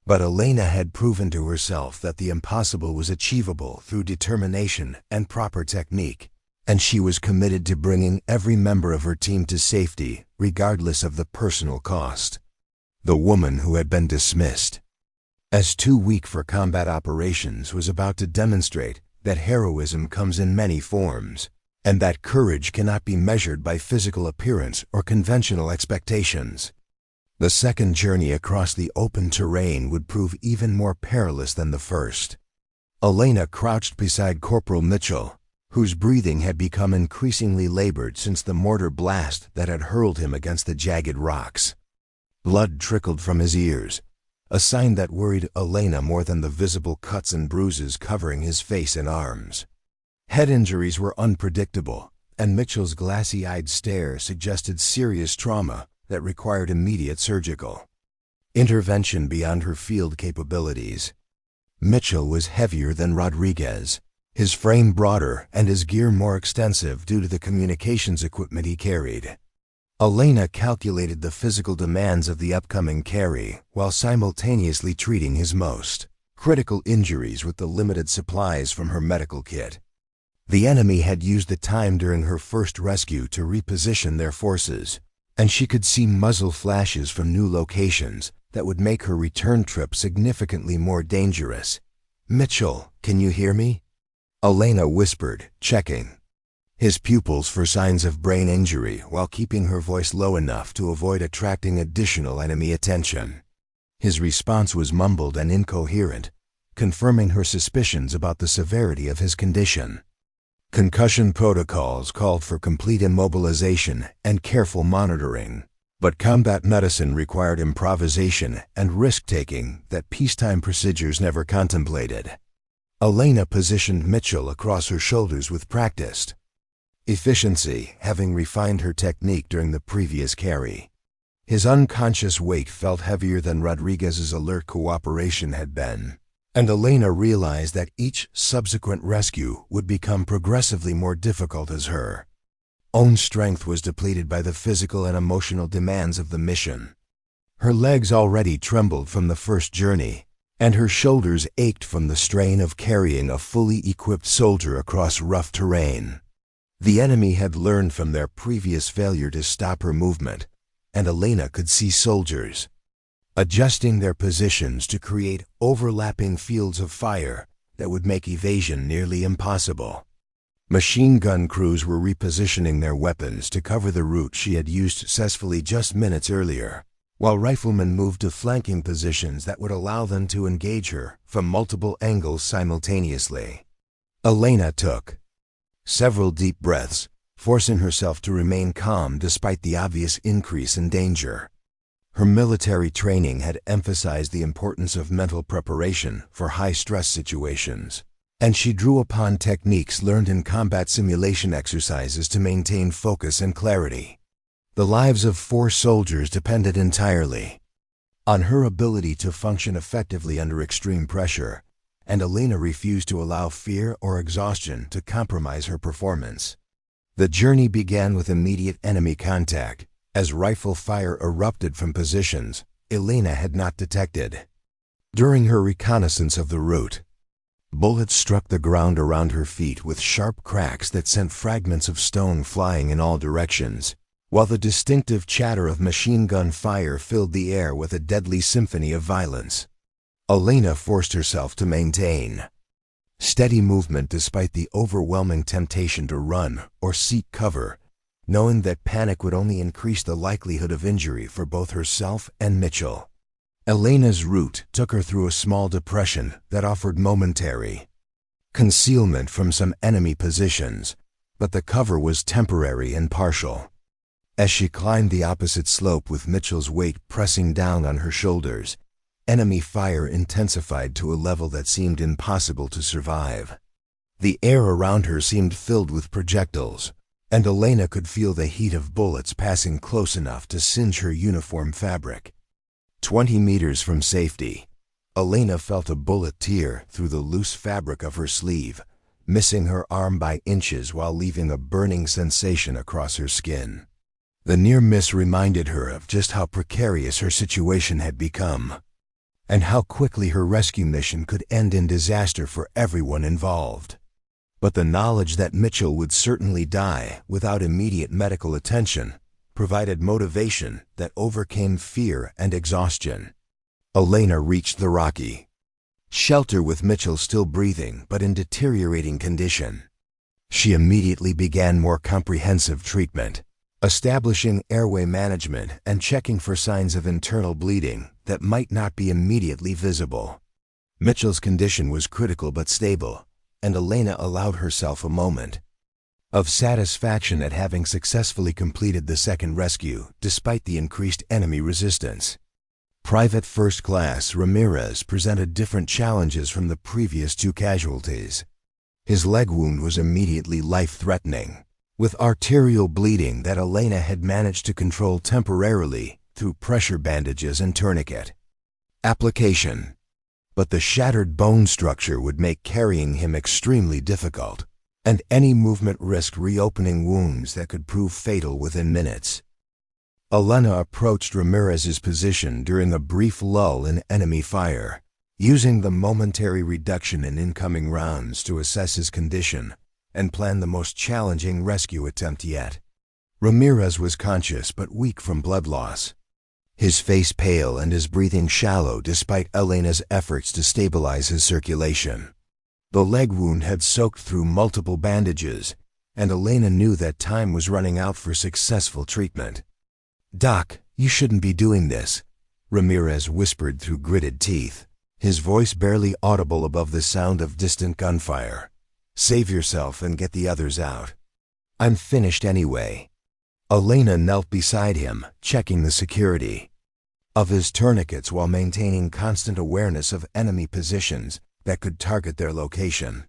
But Elena had proven to herself that the impossible was achievable through determination and proper technique, and she was committed to bringing every member of her team to safety, regardless of the personal cost. The woman who had been dismissed as too weak for combat operations was about to demonstrate that heroism comes in many forms, and that courage cannot be measured by physical appearance or conventional expectations. The second journey across the open terrain would prove even more perilous than the first. Elena crouched beside Corporal Mitchell, whose breathing had become increasingly labored since the mortar blast that had hurled him against the jagged rocks. Blood trickled from his ears, a sign that worried Elena more than the visible cuts and bruises covering his face and arms. Head injuries were unpredictable, and Mitchell's glassy-eyed stare suggested serious trauma that required immediate surgical intervention beyond her field capabilities. Mitchell was heavier than Rodriguez, his frame broader and his gear more extensive due to the communications equipment he carried. Elena calculated the physical demands of the upcoming carry while simultaneously treating his most critical injuries with the limited supplies from her medical kit. The enemy had used the time during her first rescue to reposition their forces, and she could see muzzle flashes from new locations that would make her return trip significantly more dangerous. "Mitchell, can you hear me?" Elena whispered, checking his pupils for signs of brain injury while keeping her voice low enough to avoid attracting additional enemy attention. His response was mumbled and incoherent, confirming her suspicions about the severity of his condition. Concussion protocols called for complete immobilization and careful monitoring, but combat medicine required improvisation and risk-taking that peacetime procedures never contemplated. Elena positioned Mitchell across her shoulders with practiced efficiency, having refined her technique during the previous carry. His unconscious weight felt heavier than Rodriguez's alert cooperation had been, and Elena realized that each subsequent rescue would become progressively more difficult as her own strength was depleted by the physical and emotional demands of the mission. Her legs already trembled from the first journey, and her shoulders ached from the strain of carrying a fully equipped soldier across rough terrain. The enemy had learned from their previous failure to stop her movement, and Elena could see soldiers adjusting their positions to create overlapping fields of fire that would make evasion nearly impossible. Machine gun crews were repositioning their weapons to cover the route she had used successfully just minutes earlier, while riflemen moved to flanking positions that would allow them to engage her from multiple angles simultaneously. Elena took several deep breaths, forcing herself to remain calm despite the obvious increase in danger. Her military training had emphasized the importance of mental preparation for high-stress situations, and she drew upon techniques learned in combat simulation exercises to maintain focus and clarity. The lives of 4 soldiers depended entirely on her ability to function effectively under extreme pressure, and Elena refused to allow fear or exhaustion to compromise her performance. The journey began with immediate enemy contact, as rifle fire erupted from positions Elena had not detected. During her reconnaissance of the route, bullets struck the ground around her feet with sharp cracks that sent fragments of stone flying in all directions, while the distinctive chatter of machine gun fire filled the air with a deadly symphony of violence. Elena forced herself to maintain steady movement despite the overwhelming temptation to run or seek cover, knowing that panic would only increase the likelihood of injury for both herself and Mitchell. Elena's route took her through a small depression that offered momentary concealment from some enemy positions, but the cover was temporary and partial. As she climbed the opposite slope with Mitchell's weight pressing down on her shoulders, enemy fire intensified to a level that seemed impossible to survive. The air around her seemed filled with projectiles, and Elena could feel the heat of bullets passing close enough to singe her uniform fabric. 20 meters from safety, Elena felt a bullet tear through the loose fabric of her sleeve, missing her arm by inches while leaving a burning sensation across her skin. The near miss reminded her of just how precarious her situation had become, and how quickly her rescue mission could end in disaster for everyone involved. But the knowledge that Mitchell would certainly die without immediate medical attention provided motivation that overcame fear and exhaustion. Elena reached the rocky shelter with Mitchell still breathing but in deteriorating condition. She immediately began more comprehensive treatment, establishing airway management and checking for signs of internal bleeding that might not be immediately visible. Mitchell's condition was critical but stable, and Elena allowed herself a moment of satisfaction at having successfully completed the second rescue despite the increased enemy resistance. Private First Class Ramirez presented different challenges from the previous 2 casualties. His leg wound was immediately life-threatening, with arterial bleeding that Elena had managed to control temporarily through pressure bandages and tourniquet application. But the shattered bone structure would make carrying him extremely difficult, and any movement risked reopening wounds that could prove fatal within minutes. Elena approached Ramirez's position during a brief lull in enemy fire, using the momentary reduction in incoming rounds to assess his condition and plan the most challenging rescue attempt yet. Ramirez was conscious but weak from blood loss, his face pale and his breathing shallow despite Elena's efforts to stabilize his circulation. The leg wound had soaked through multiple bandages, and Elena knew that time was running out for successful treatment. "Doc, you shouldn't be doing this," Ramirez whispered through gritted teeth, his voice barely audible above the sound of distant gunfire. "Save yourself and get the others out. I'm finished anyway." Elena knelt beside him, checking the security of his tourniquets while maintaining constant awareness of enemy positions that could target their location.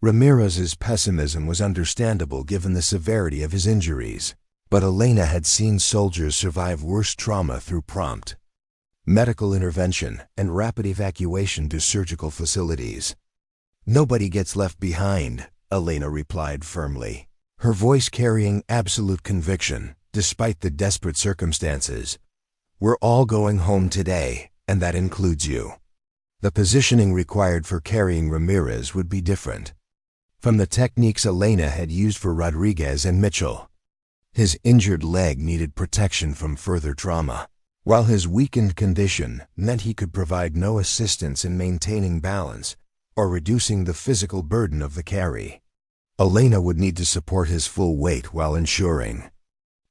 Ramirez's pessimism was understandable given the severity of his injuries, but Elena had seen soldiers survive worse trauma through prompt medical intervention and rapid evacuation to surgical facilities. "Nobody gets left behind," Elena replied firmly, her voice carrying absolute conviction, despite the desperate circumstances. "We're all going home today, and that includes you." The positioning required for carrying Ramirez would be different from the techniques Elena had used for Rodriguez and Mitchell. His injured leg needed protection from further trauma, while his weakened condition meant he could provide no assistance in maintaining balance or reducing the physical burden of the carry. Elena would need to support his full weight while ensuring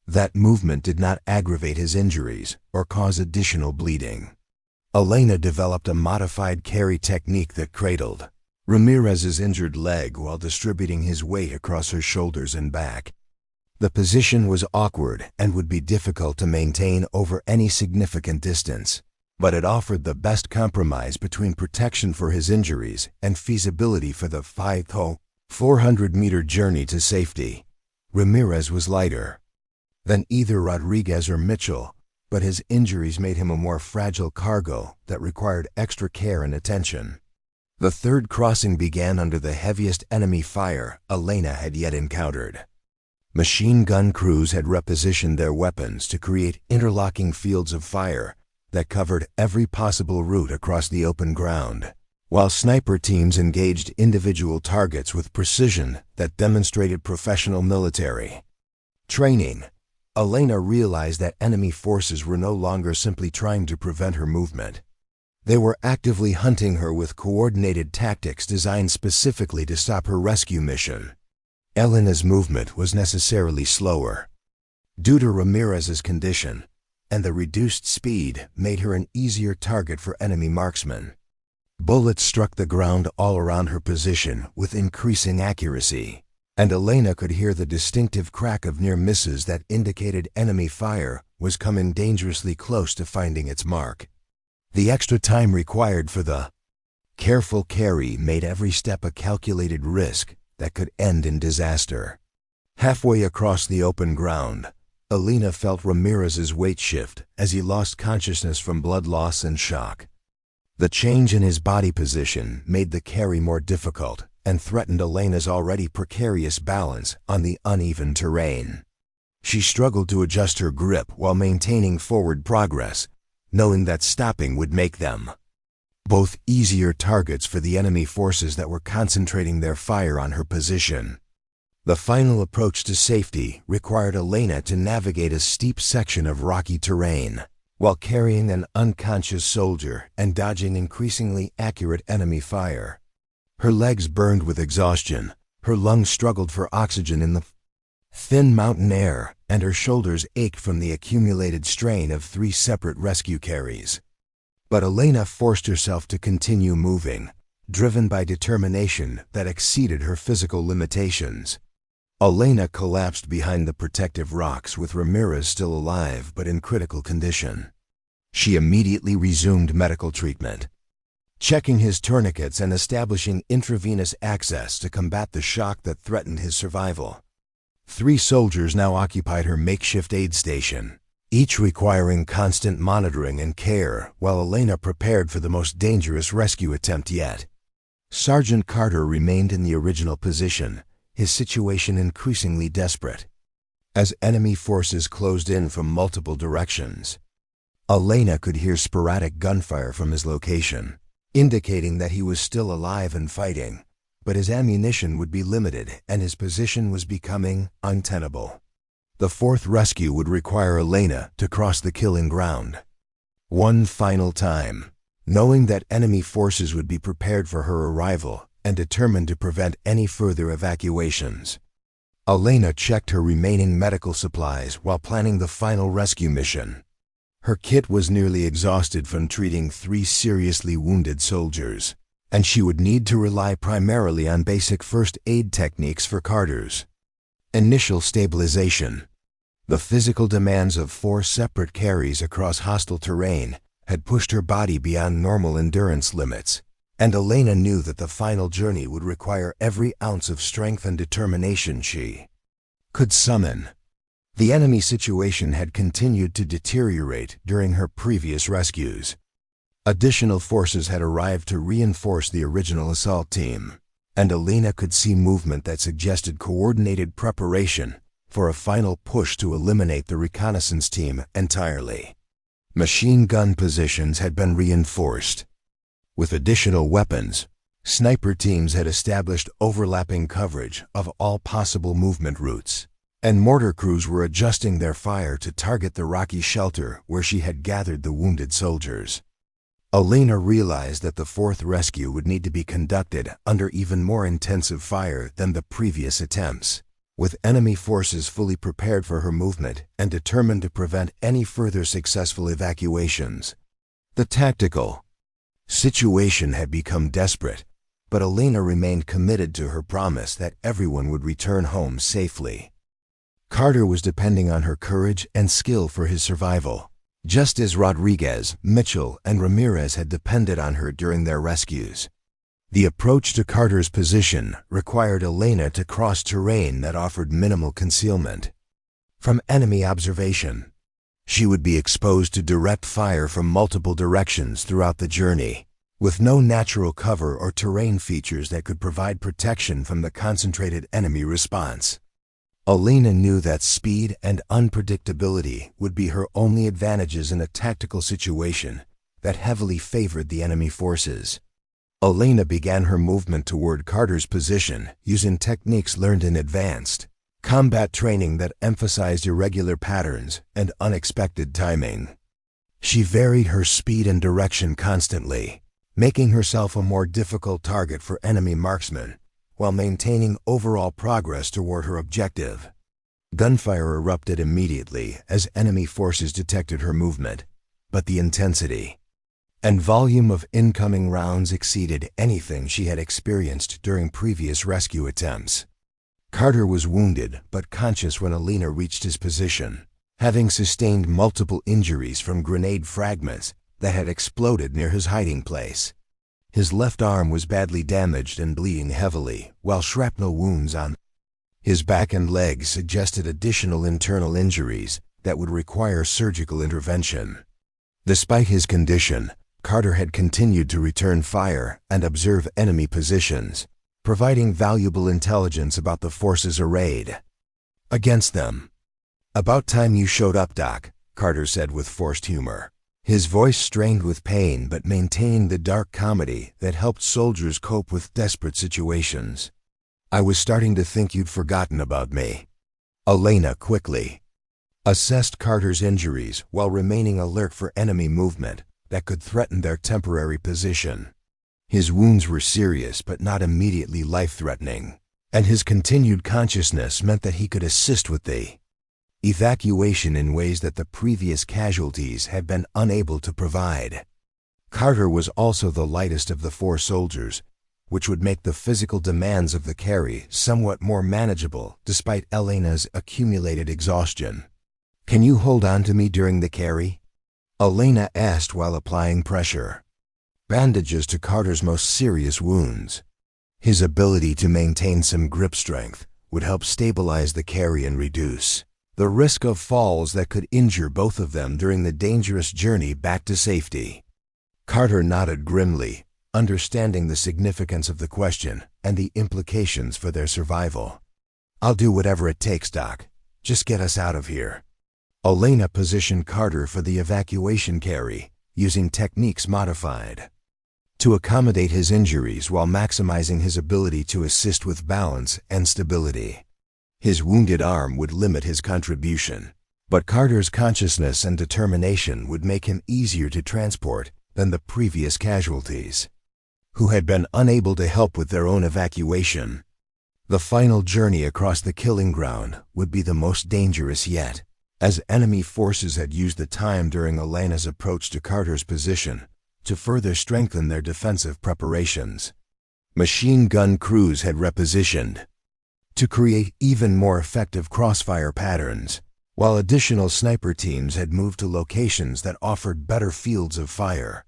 that movement did not aggravate his injuries or cause additional bleeding. Elena developed a modified carry technique that cradled Ramirez's injured leg while distributing his weight across her shoulders and back. The position was awkward and would be difficult to maintain over any significant distance, but it offered the best compromise between protection for his injuries and feasibility for the 400-meter journey to safety. Ramirez was lighter than either Rodriguez or Mitchell, but his injuries made him a more fragile cargo that required extra care and attention. The third crossing began under the heaviest enemy fire Elena had yet encountered. Machine gun crews had repositioned their weapons to create interlocking fields of fire that covered every possible route across the open ground, while sniper teams engaged individual targets with precision that demonstrated professional military training. Elena realized that enemy forces were no longer simply trying to prevent her movement. They were actively hunting her with coordinated tactics designed specifically to stop her rescue mission. Elena's movement was necessarily slower due to Ramirez's condition, and the reduced speed made her an easier target for enemy marksmen. Bullets struck the ground all around her position with increasing accuracy, and Elena could hear the distinctive crack of near misses that indicated enemy fire was coming dangerously close to finding its mark. The extra time required for the careful carry made every step a calculated risk that could end in disaster. Halfway across the open ground, Elena felt Ramirez's weight shift as he lost consciousness from blood loss and shock. The change in his body position made the carry more difficult and threatened Elena's already precarious balance on the uneven terrain. She struggled to adjust her grip while maintaining forward progress, knowing that stopping would make them both easier targets for the enemy forces that were concentrating their fire on her position. The final approach to safety required Elena to navigate a steep section of rocky terrain while carrying an unconscious soldier and dodging increasingly accurate enemy fire. Her legs burned with exhaustion, her lungs struggled for oxygen in the thin mountain air, and her shoulders ached from the accumulated strain of 3 separate rescue carries. But Elena forced herself to continue moving, driven by determination that exceeded her physical limitations. Elena collapsed behind the protective rocks with Ramirez still alive but in critical condition. She immediately resumed medical treatment, checking his tourniquets and establishing intravenous access to combat the shock that threatened his survival. 3 soldiers now occupied her makeshift aid station, each requiring constant monitoring and care while Elena prepared for the most dangerous rescue attempt yet. Sergeant Carter remained in the original position, his situation increasingly desperate. As enemy forces closed in from multiple directions, Elena could hear sporadic gunfire from his location, indicating that he was still alive and fighting, but his ammunition would be limited and his position was becoming untenable. The 4th rescue would require Elena to cross the killing ground one final time, knowing that enemy forces would be prepared for her arrival and determined to prevent any further evacuations. Elena checked her remaining medical supplies while planning the final rescue mission. Her kit was nearly exhausted from treating 3 seriously wounded soldiers, and she would need to rely primarily on basic first aid techniques for Carter's initial stabilization. The physical demands of 4 separate carries across hostile terrain had pushed her body beyond normal endurance limits, And Elena knew that the final journey would require every ounce of strength and determination she could summon. The enemy situation had continued to deteriorate during her previous rescues. Additional forces had arrived to reinforce the original assault team, and Elena could see movement that suggested coordinated preparation for a final push to eliminate the reconnaissance team entirely. Machine gun positions had been reinforced. With additional weapons, sniper teams had established overlapping coverage of all possible movement routes, and mortar crews were adjusting their fire to target the rocky shelter where she had gathered the wounded soldiers. Elena realized that the fourth rescue would need to be conducted under even more intensive fire than the previous attempts, with enemy forces fully prepared for her movement and determined to prevent any further successful evacuations. The tactical situation had become desperate, but Elena remained committed to her promise that everyone would return home safely. Carter was depending on her courage and skill for his survival, just as Rodriguez, Mitchell, and Ramirez had depended on her during their rescues. The approach to Carter's position required Elena to cross terrain that offered minimal concealment from enemy observation. She would be exposed to direct fire from multiple directions throughout the journey, with no natural cover or terrain features that could provide protection from the concentrated enemy response. Elena knew that speed and unpredictability would be her only advantages in a tactical situation that heavily favored the enemy forces. Elena began her movement toward Carter's position using techniques learned in advanced combat training that emphasized irregular patterns and unexpected timing. She varied her speed and direction constantly, making herself a more difficult target for enemy marksmen, while maintaining overall progress toward her objective. Gunfire erupted immediately as enemy forces detected her movement, but the intensity and volume of incoming rounds exceeded anything she had experienced during previous rescue attempts. Carter was wounded but conscious when Elena reached his position, having sustained multiple injuries from grenade fragments that had exploded near his hiding place. His left arm was badly damaged and bleeding heavily, while shrapnel wounds on his back and legs suggested additional internal injuries that would require surgical intervention. Despite his condition, Carter had continued to return fire and observe enemy positions, providing valuable intelligence about the forces arrayed against them. "About time you showed up, Doc," Carter said with forced humor, his voice strained with pain but maintaining the dark comedy that helped soldiers cope with desperate situations. "I was starting to think you'd forgotten about me." Elena quickly assessed Carter's injuries while remaining alert for enemy movement that could threaten their temporary position. His wounds were serious but not immediately life-threatening, and his continued consciousness meant that he could assist with the evacuation in ways that the previous casualties had been unable to provide. Carter was also the lightest of the four soldiers, which would make the physical demands of the carry somewhat more manageable despite Elena's accumulated exhaustion. "Can you hold on to me during the carry?" Elena asked while applying pressure. Bandages to Carter's most serious wounds. His ability to maintain some grip strength would help stabilize the carry and reduce the risk of falls that could injure both of them during the dangerous journey back to safety. Carter nodded grimly, understanding the significance of the question and the implications for their survival. "I'll do whatever it takes, Doc. Just get us out of here." Elena positioned Carter for the evacuation carry, using techniques modified to accommodate his injuries while maximizing his ability to assist with balance and stability. His wounded arm would limit his contribution, but Carter's consciousness and determination would make him easier to transport than the previous casualties, who had been unable to help with their own evacuation. The final journey across the killing ground would be the most dangerous yet, as enemy forces had used the time during Elena's approach to Carter's position to further strengthen their defensive preparations. Machine gun crews had repositioned to create even more effective crossfire patterns, while additional sniper teams had moved to locations that offered better fields of fire.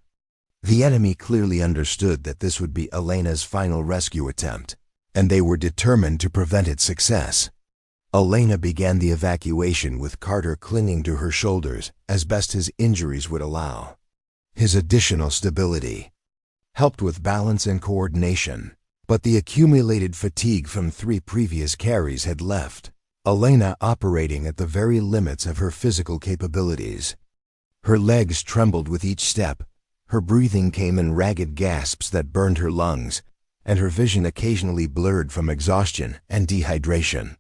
The enemy clearly understood that this would be Elena's final rescue attempt, and they were determined to prevent its success. Elena began the evacuation with Carter clinging to her shoulders as best his injuries would allow. His additional stability helped with balance and coordination, but the accumulated fatigue from 3 previous carries had left Elena operating at the very limits of her physical capabilities. Her legs trembled with each step, her breathing came in ragged gasps that burned her lungs, and her vision occasionally blurred from exhaustion and dehydration.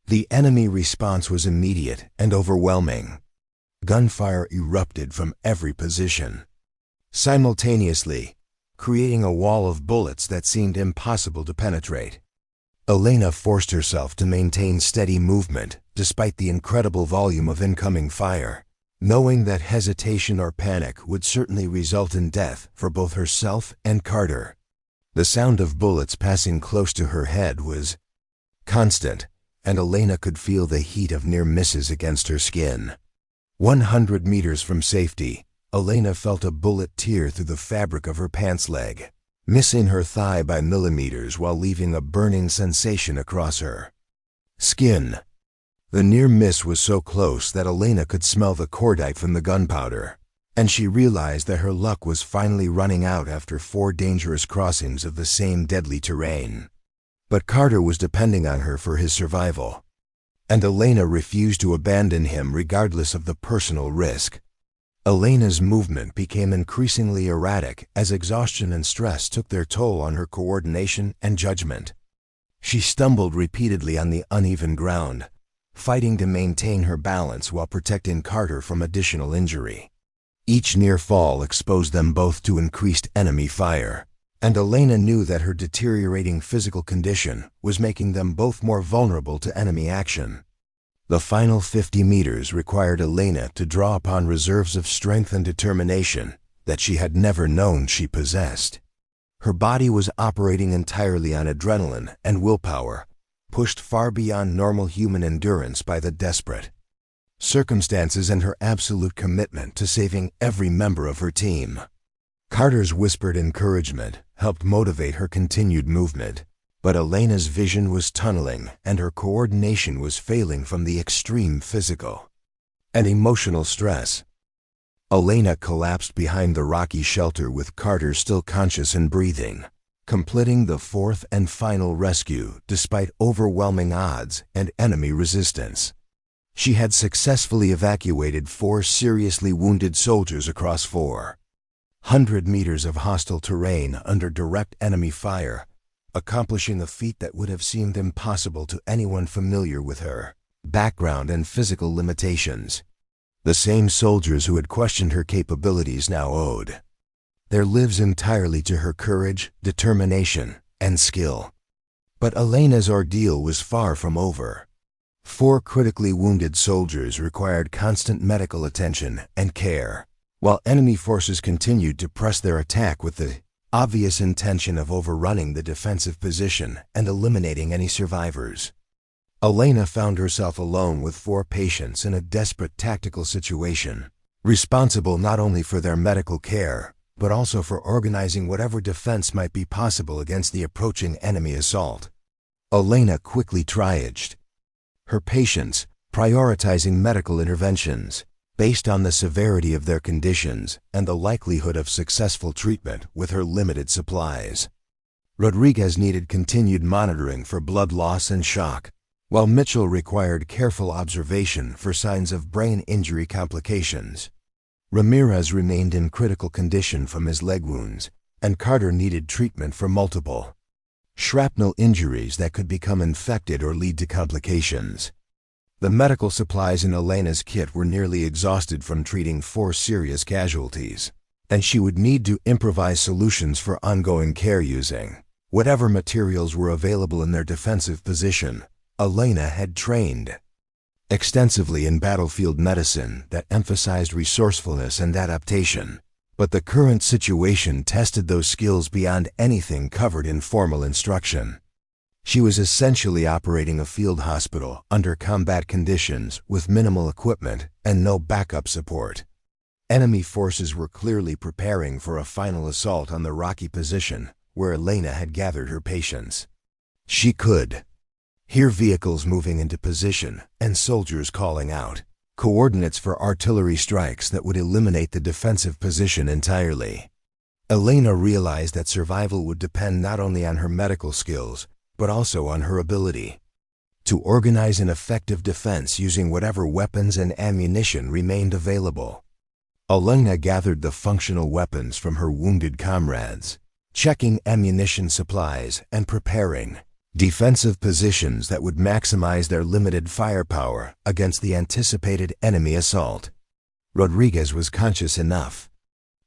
The enemy response was immediate and overwhelming. Gunfire erupted from every position, simultaneously, creating a wall of bullets that seemed impossible to penetrate. Elena forced herself to maintain steady movement despite the incredible volume of incoming fire, knowing that hesitation or panic would certainly result in death for both herself and Carter. The sound of bullets passing close to her head was constant, and Elena could feel the heat of near misses against her skin. 100 meters from safety, Elena felt a bullet tear through the fabric of her pants leg, missing her thigh by millimeters while leaving a burning sensation across her skin. The near miss was so close that Elena could smell the cordite from the gunpowder, and she realized that her luck was finally running out after 4 dangerous crossings of the same deadly terrain. But Carter was depending on her for his survival, and Elena refused to abandon him regardless of the personal risk. Elena's movement became increasingly erratic as exhaustion and stress took their toll on her coordination and judgment. She stumbled repeatedly on the uneven ground, fighting to maintain her balance while protecting Carter from additional injury. Each near fall exposed them both to increased enemy fire, and Elena knew that her deteriorating physical condition was making them both more vulnerable to enemy action. The final 50 meters required Elena to draw upon reserves of strength and determination that she had never known she possessed. Her body was operating entirely on adrenaline and willpower, pushed far beyond normal human endurance by the desperate circumstances and her absolute commitment to saving every member of her team. Carter's whispered encouragement helped motivate her continued movement, but Elena's vision was tunneling and her coordination was failing from the extreme physical and emotional stress. Elena collapsed behind the rocky shelter with Carter still conscious and breathing, completing the 4th and final rescue despite overwhelming odds and enemy resistance. She had successfully evacuated 4 seriously wounded soldiers across 400 meters of hostile terrain under direct enemy fire, accomplishing a feat that would have seemed impossible to anyone familiar with her background and physical limitations. The same soldiers who had questioned her capabilities now owed their lives entirely to her courage, determination, and skill. But Elena's ordeal was far from over. 4 critically wounded soldiers required constant medical attention and care, while enemy forces continued to press their attack with the obvious intention of overrunning the defensive position and eliminating any survivors. Elena found herself alone with 4 patients in a desperate tactical situation, responsible not only for their medical care, but also for organizing whatever defense might be possible against the approaching enemy assault. Elena quickly triaged her patients, prioritizing medical interventions based on the severity of their conditions and the likelihood of successful treatment with her limited supplies. Rodriguez needed continued monitoring for blood loss and shock, while Mitchell required careful observation for signs of brain injury complications. Ramirez remained in critical condition from his leg wounds, and Carter needed treatment for multiple shrapnel injuries that could become infected or lead to complications. The medical supplies in Elena's kit were nearly exhausted from treating 4 serious casualties, and she would need to improvise solutions for ongoing care using whatever materials were available in their defensive position. Elena had trained extensively in battlefield medicine that emphasized resourcefulness and adaptation, but the current situation tested those skills beyond anything covered in formal instruction. She was essentially operating a field hospital under combat conditions with minimal equipment and no backup support. Enemy forces were clearly preparing for a final assault on the rocky position where Elena had gathered her patients. She could hear vehicles moving into position and soldiers calling out coordinates for artillery strikes that would eliminate the defensive position entirely. Elena realized that survival would depend not only on her medical skills, but also on her ability to organize an effective defense using whatever weapons and ammunition remained available. Elena gathered the functional weapons from her wounded comrades, checking ammunition supplies and preparing defensive positions that would maximize their limited firepower against the anticipated enemy assault. Rodriguez was conscious enough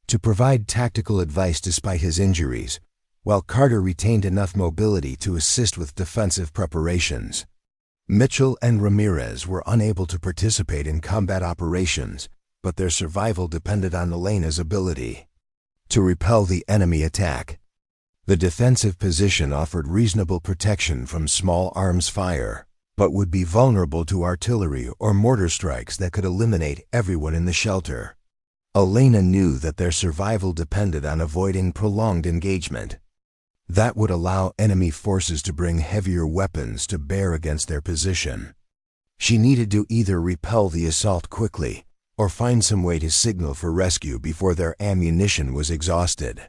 to provide tactical advice despite his injuries, while Carter retained enough mobility to assist with defensive preparations. Mitchell and Ramirez were unable to participate in combat operations, but their survival depended on Elena's ability to repel the enemy attack. The defensive position offered reasonable protection from small arms fire, but would be vulnerable to artillery or mortar strikes that could eliminate everyone in the shelter. Elena knew that their survival depended on avoiding prolonged engagement. That would allow enemy forces to bring heavier weapons to bear against their position. She needed to either repel the assault quickly or find some way to signal for rescue before their ammunition was exhausted.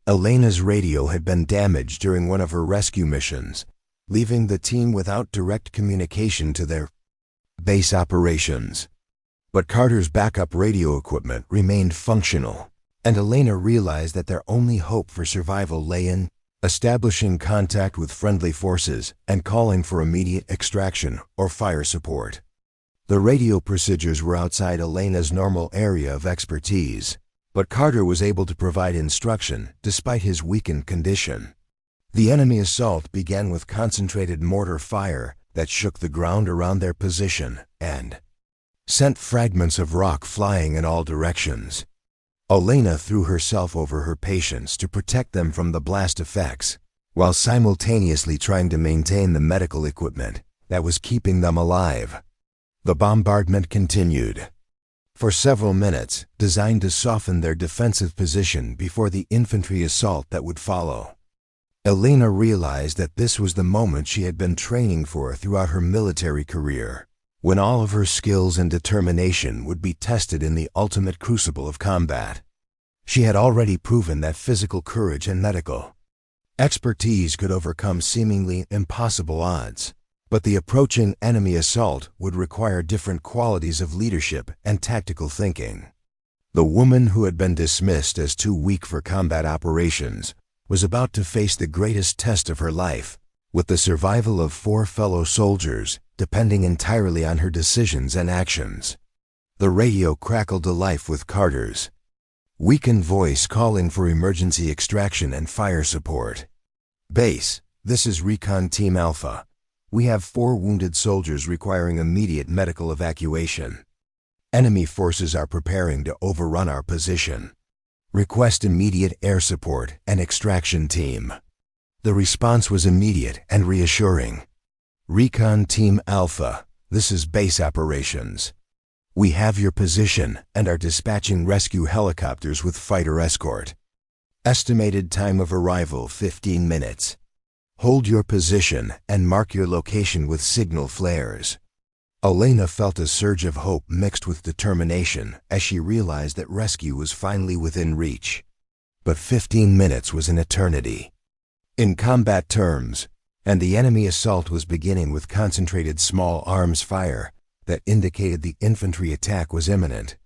Elena's radio had been damaged during one of her rescue missions, leaving the team without direct communication to their base operations. But Carter's backup radio equipment remained functional, and Elena realized that their only hope for survival lay in establishing contact with friendly forces and calling for immediate extraction or fire support. The radio procedures were outside Elena's normal area of expertise, but Carter was able to provide instruction despite his weakened condition. The enemy assault began with concentrated mortar fire that shook the ground around their position and sent fragments of rock flying in all directions. Elena threw herself over her patients to protect them from the blast effects, while simultaneously trying to maintain the medical equipment that was keeping them alive. The bombardment continued for several minutes, designed to soften their defensive position before the infantry assault that would follow. Elena realized that this was the moment she had been training for throughout her military career, when all of her skills and determination would be tested in the ultimate crucible of combat. She had already proven that physical courage and medical expertise could overcome seemingly impossible odds, but the approaching enemy assault would require different qualities of leadership and tactical thinking. The woman who had been dismissed as too weak for combat operations was about to face the greatest test of her life, with the survival of 4 fellow soldiers depending entirely on her decisions and actions. The radio crackled to life with Carter's weakened voice calling for emergency extraction and fire support. "Base, this is Recon Team Alpha. We have 4 wounded soldiers requiring immediate medical evacuation. Enemy forces are preparing to overrun our position. Request immediate air support and extraction team." The response was immediate and reassuring. "Recon Team Alpha, this is base operations. We have your position and are dispatching rescue helicopters with fighter escort. Estimated time of arrival 15 minutes. Hold your position and mark your location with signal flares." Elena felt a surge of hope mixed with determination as she realized that rescue was finally within reach. But 15 minutes was an eternity in combat terms, and the enemy assault was beginning with concentrated small arms fire that indicated the infantry attack was imminent.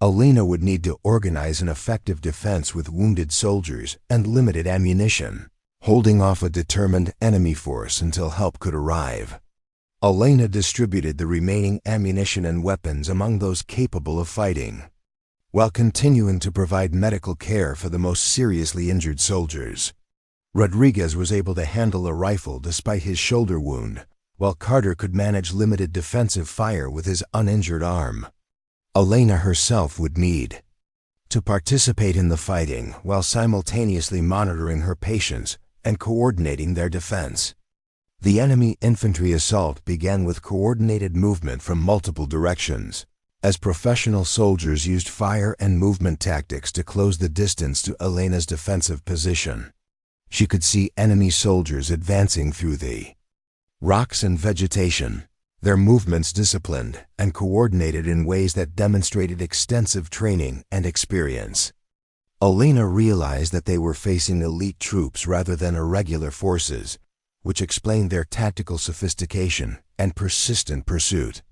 Elena would need to organize an effective defense with wounded soldiers and limited ammunition, holding off a determined enemy force until help could arrive. Elena distributed the remaining ammunition and weapons among those capable of fighting, while continuing to provide medical care for the most seriously injured soldiers. Rodriguez was able to handle a rifle despite his shoulder wound, while Carter could manage limited defensive fire with his uninjured arm. Elena herself would need to participate in the fighting while simultaneously monitoring her patients and coordinating their defense. The enemy infantry assault began with coordinated movement from multiple directions, as professional soldiers used fire and movement tactics to close the distance to Elena's defensive position. She could see enemy soldiers advancing through the rocks and vegetation, their movements disciplined and coordinated in ways that demonstrated extensive training and experience. Elena realized that they were facing elite troops rather than irregular forces, which explained their tactical sophistication and persistent pursuit.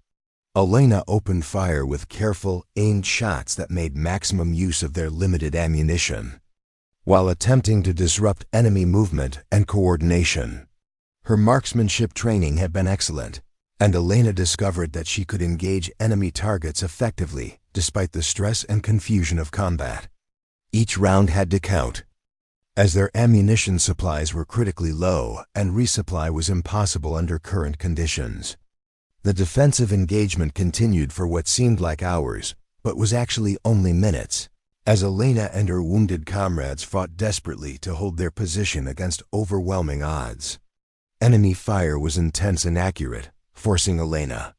Elena opened fire with careful, aimed shots that made maximum use of their limited ammunition, while attempting to disrupt enemy movement and coordination. Her marksmanship training had been excellent, and Elena discovered that she could engage enemy targets effectively despite the stress and confusion of combat. Each round had to count, as their ammunition supplies were critically low and resupply was impossible under current conditions. The defensive engagement continued for what seemed like hours, but was actually only minutes, as Elena and her wounded comrades fought desperately to hold their position against overwhelming odds. Enemy fire was intense and accurate, forcing Elena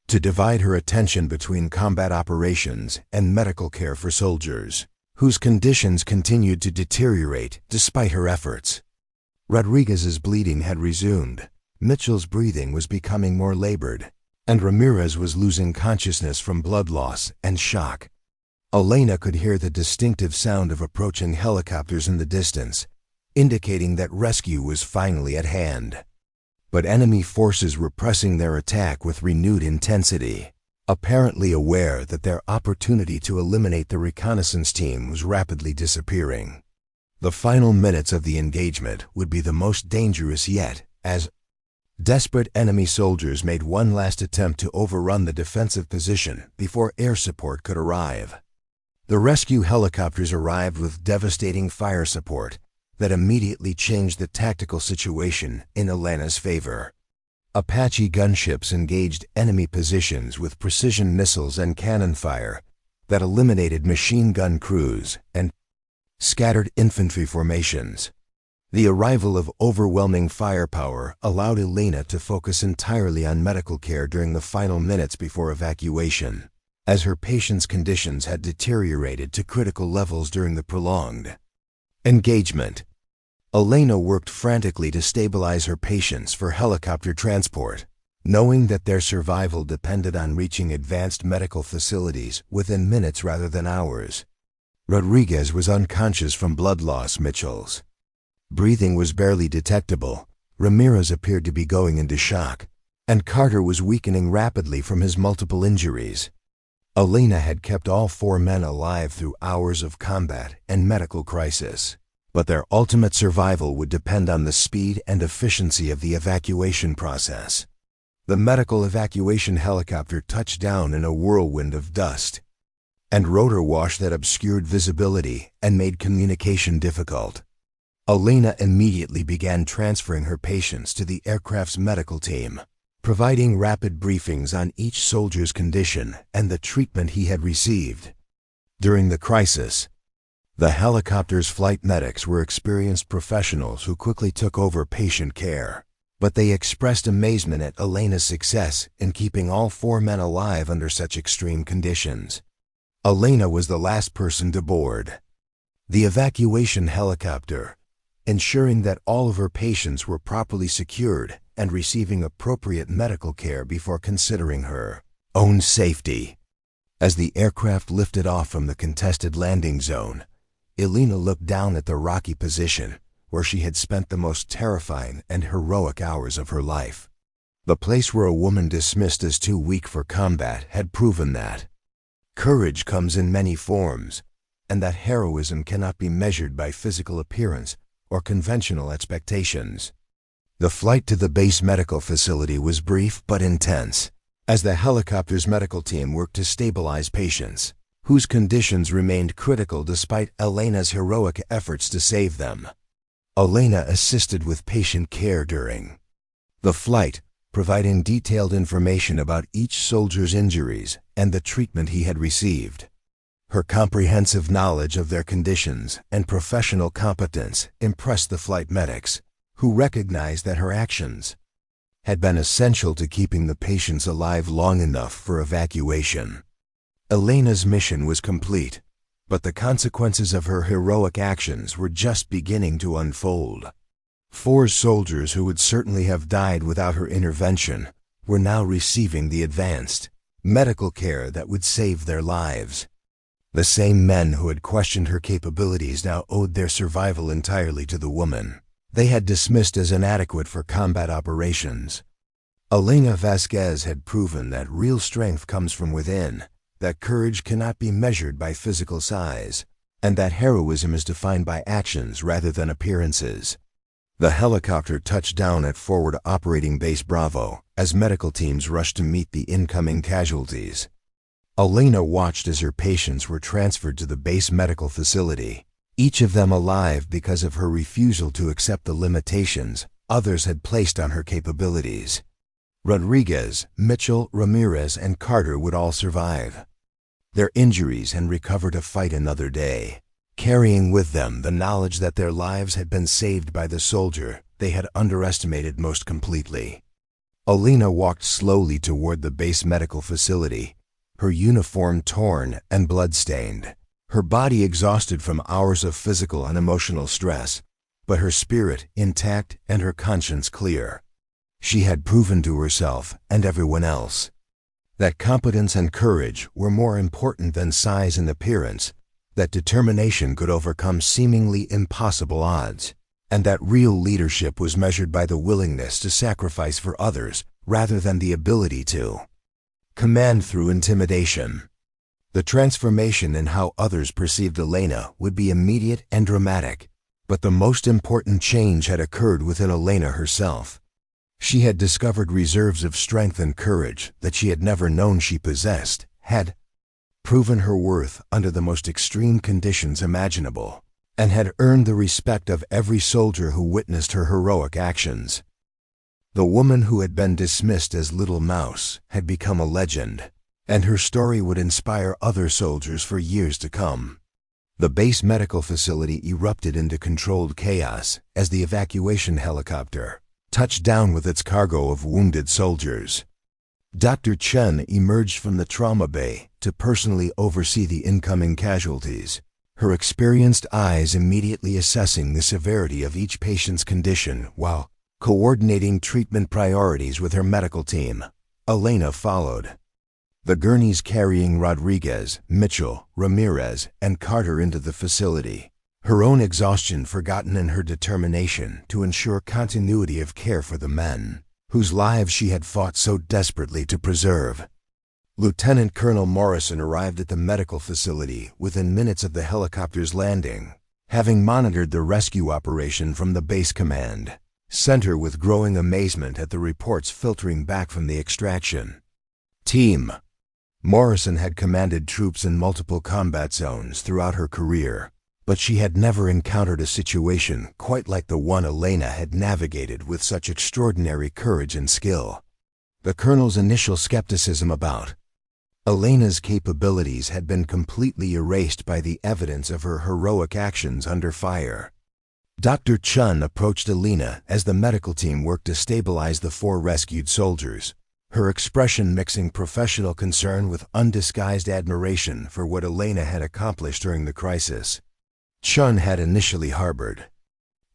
to divide her attention between combat operations and medical care for soldiers, whose conditions continued to deteriorate despite her efforts. Rodriguez's bleeding had resumed, Mitchell's breathing was becoming more labored, and Ramirez was losing consciousness from blood loss and shock. Elena could hear the distinctive sound of approaching helicopters in the distance, indicating that rescue was finally at hand. But enemy forces were pressing their attack with renewed intensity, apparently aware that their opportunity to eliminate the reconnaissance team was rapidly disappearing. The final minutes of the engagement would be the most dangerous yet, as desperate enemy soldiers made one last attempt to overrun the defensive position before air support could arrive. The rescue helicopters arrived with devastating fire support that immediately changed the tactical situation in Elena's favor. Apache gunships engaged enemy positions with precision missiles and cannon fire that eliminated machine gun crews and scattered infantry formations. The arrival of overwhelming firepower allowed Elena to focus entirely on medical care during the final minutes before evacuation, as her patient's conditions had deteriorated to critical levels during the prolonged engagement. Elena worked frantically to stabilize her patients for helicopter transport, knowing that their survival depended on reaching advanced medical facilities within minutes rather than hours. Rodriguez was unconscious from blood loss. Mitchell's breathing was barely detectable, Ramirez appeared to be going into shock, and Carter was weakening rapidly from his multiple injuries. Elena had kept all 4 men alive through hours of combat and medical crisis, but their ultimate survival would depend on the speed and efficiency of the evacuation process. The medical evacuation helicopter touched down in a whirlwind of dust and rotor wash that obscured visibility and made communication difficult. Elena immediately began transferring her patients to the aircraft's medical team, providing rapid briefings on each soldier's condition and the treatment he had received. During the crisis, the helicopter's flight medics were experienced professionals who quickly took over patient care, but they expressed amazement at Elena's success in keeping all 4 men alive under such extreme conditions. Elena was the last person to board the evacuation helicopter, ensuring that all of her patients were properly secured and receiving appropriate medical care before considering her own safety. As the aircraft lifted off from the contested landing zone, Elena looked down at the rocky position where she had spent the most terrifying and heroic hours of her life. The place where a woman dismissed as too weak for combat had proven that courage comes in many forms, and that heroism cannot be measured by physical appearance or conventional expectations. The flight to the base medical facility was brief but intense, as the helicopter's medical team worked to stabilize patients, whose conditions remained critical despite Elena's heroic efforts to save them. Elena assisted with patient care during the flight, providing detailed information about each soldier's injuries and the treatment he had received. Her comprehensive knowledge of their conditions and professional competence impressed the flight medics, who recognized that her actions had been essential to keeping the patients alive long enough for evacuation. Elena's mission was complete, but the consequences of her heroic actions were just beginning to unfold. 4 soldiers who would certainly have died without her intervention were now receiving the advanced medical care that would save their lives. The same men who had questioned her capabilities now owed their survival entirely to the woman they had dismissed as inadequate for combat operations. Elena Vasquez had proven that real strength comes from within, that courage cannot be measured by physical size, and that heroism is defined by actions rather than appearances. The helicopter touched down at Forward Operating Base Bravo as medical teams rushed to meet the incoming casualties. Elena watched as her patients were transferred to the base medical facility, each of them alive because of her refusal to accept the limitations others had placed on her capabilities. Rodriguez, Mitchell, Ramirez, and Carter would all survive their injuries and recover to fight another day, carrying with them the knowledge that their lives had been saved by the soldier they had underestimated most completely. Elena walked slowly toward the base medical facility, her uniform torn and blood-stained, her body exhausted from hours of physical and emotional stress, but her spirit intact and her conscience clear. She had proven to herself and everyone else that competence and courage were more important than size and appearance, that determination could overcome seemingly impossible odds, and that real leadership was measured by the willingness to sacrifice for others rather than the ability to command through intimidation. The transformation in how others perceived Elena would be immediate and dramatic, but the most important change had occurred within Elena herself. She had discovered reserves of strength and courage that she had never known she possessed, had proven her worth under the most extreme conditions imaginable, and had earned the respect of every soldier who witnessed her heroic actions. The woman who had been dismissed as Little Mouse had become a legend, and her story would inspire other soldiers for years to come. The base medical facility erupted into controlled chaos as the evacuation helicopter touched down with its cargo of wounded soldiers. Dr. Chen emerged from the trauma bay to personally oversee the incoming casualties, her experienced eyes immediately assessing the severity of each patient's condition while coordinating treatment priorities with her medical team. Elena followed, the gurneys carrying Rodriguez, Mitchell, Ramirez, and Carter into the facility, her own exhaustion forgotten in her determination to ensure continuity of care for the men whose lives she had fought so desperately to preserve. Lieutenant Colonel Morrison arrived at the medical facility within minutes of the helicopter's landing, having monitored the rescue operation from the base command center with growing amazement at the reports filtering back from the extraction team. Morrison had commanded troops in multiple combat zones throughout her career, but she had never encountered a situation quite like the one Elena had navigated with such extraordinary courage and skill. The colonel's initial skepticism about Elena's capabilities had been completely erased by the evidence of her heroic actions under fire. Dr. Chun approached Elena as the medical team worked to stabilize the 4 rescued soldiers, her expression mixing professional concern with undisguised admiration for what Elena had accomplished during the crisis. Chun had initially harbored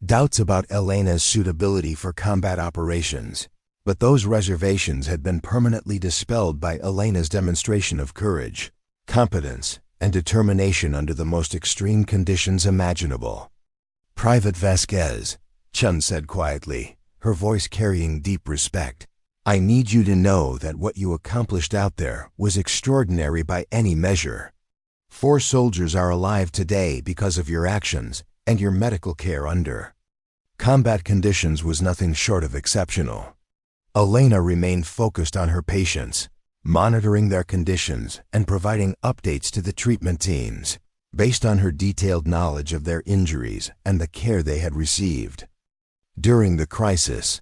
doubts about Elena's suitability for combat operations, but those reservations had been permanently dispelled by Elena's demonstration of courage, competence, and determination under the most extreme conditions imaginable. "Private Vasquez," Chun said quietly, her voice carrying deep respect, "I need you to know that what you accomplished out there was extraordinary by any measure. 4 soldiers are alive today because of your actions and your medical care under combat conditions was nothing short of exceptional." Elena remained focused on her patients, monitoring their conditions and providing updates to the treatment teams, based on her detailed knowledge of their injuries and the care they had received. During the crisis,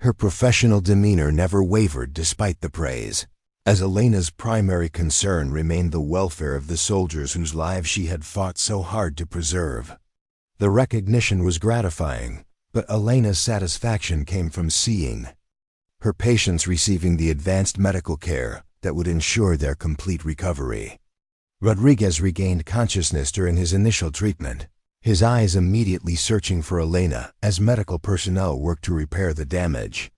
her professional demeanor never wavered despite the praise, as Elena's primary concern remained the welfare of the soldiers whose lives she had fought so hard to preserve. The recognition was gratifying, but Elena's satisfaction came from seeing her patients receiving the advanced medical care that would ensure their complete recovery. Rodriguez regained consciousness during his initial treatment, his eyes immediately searching for Elena as medical personnel worked to repair the damage.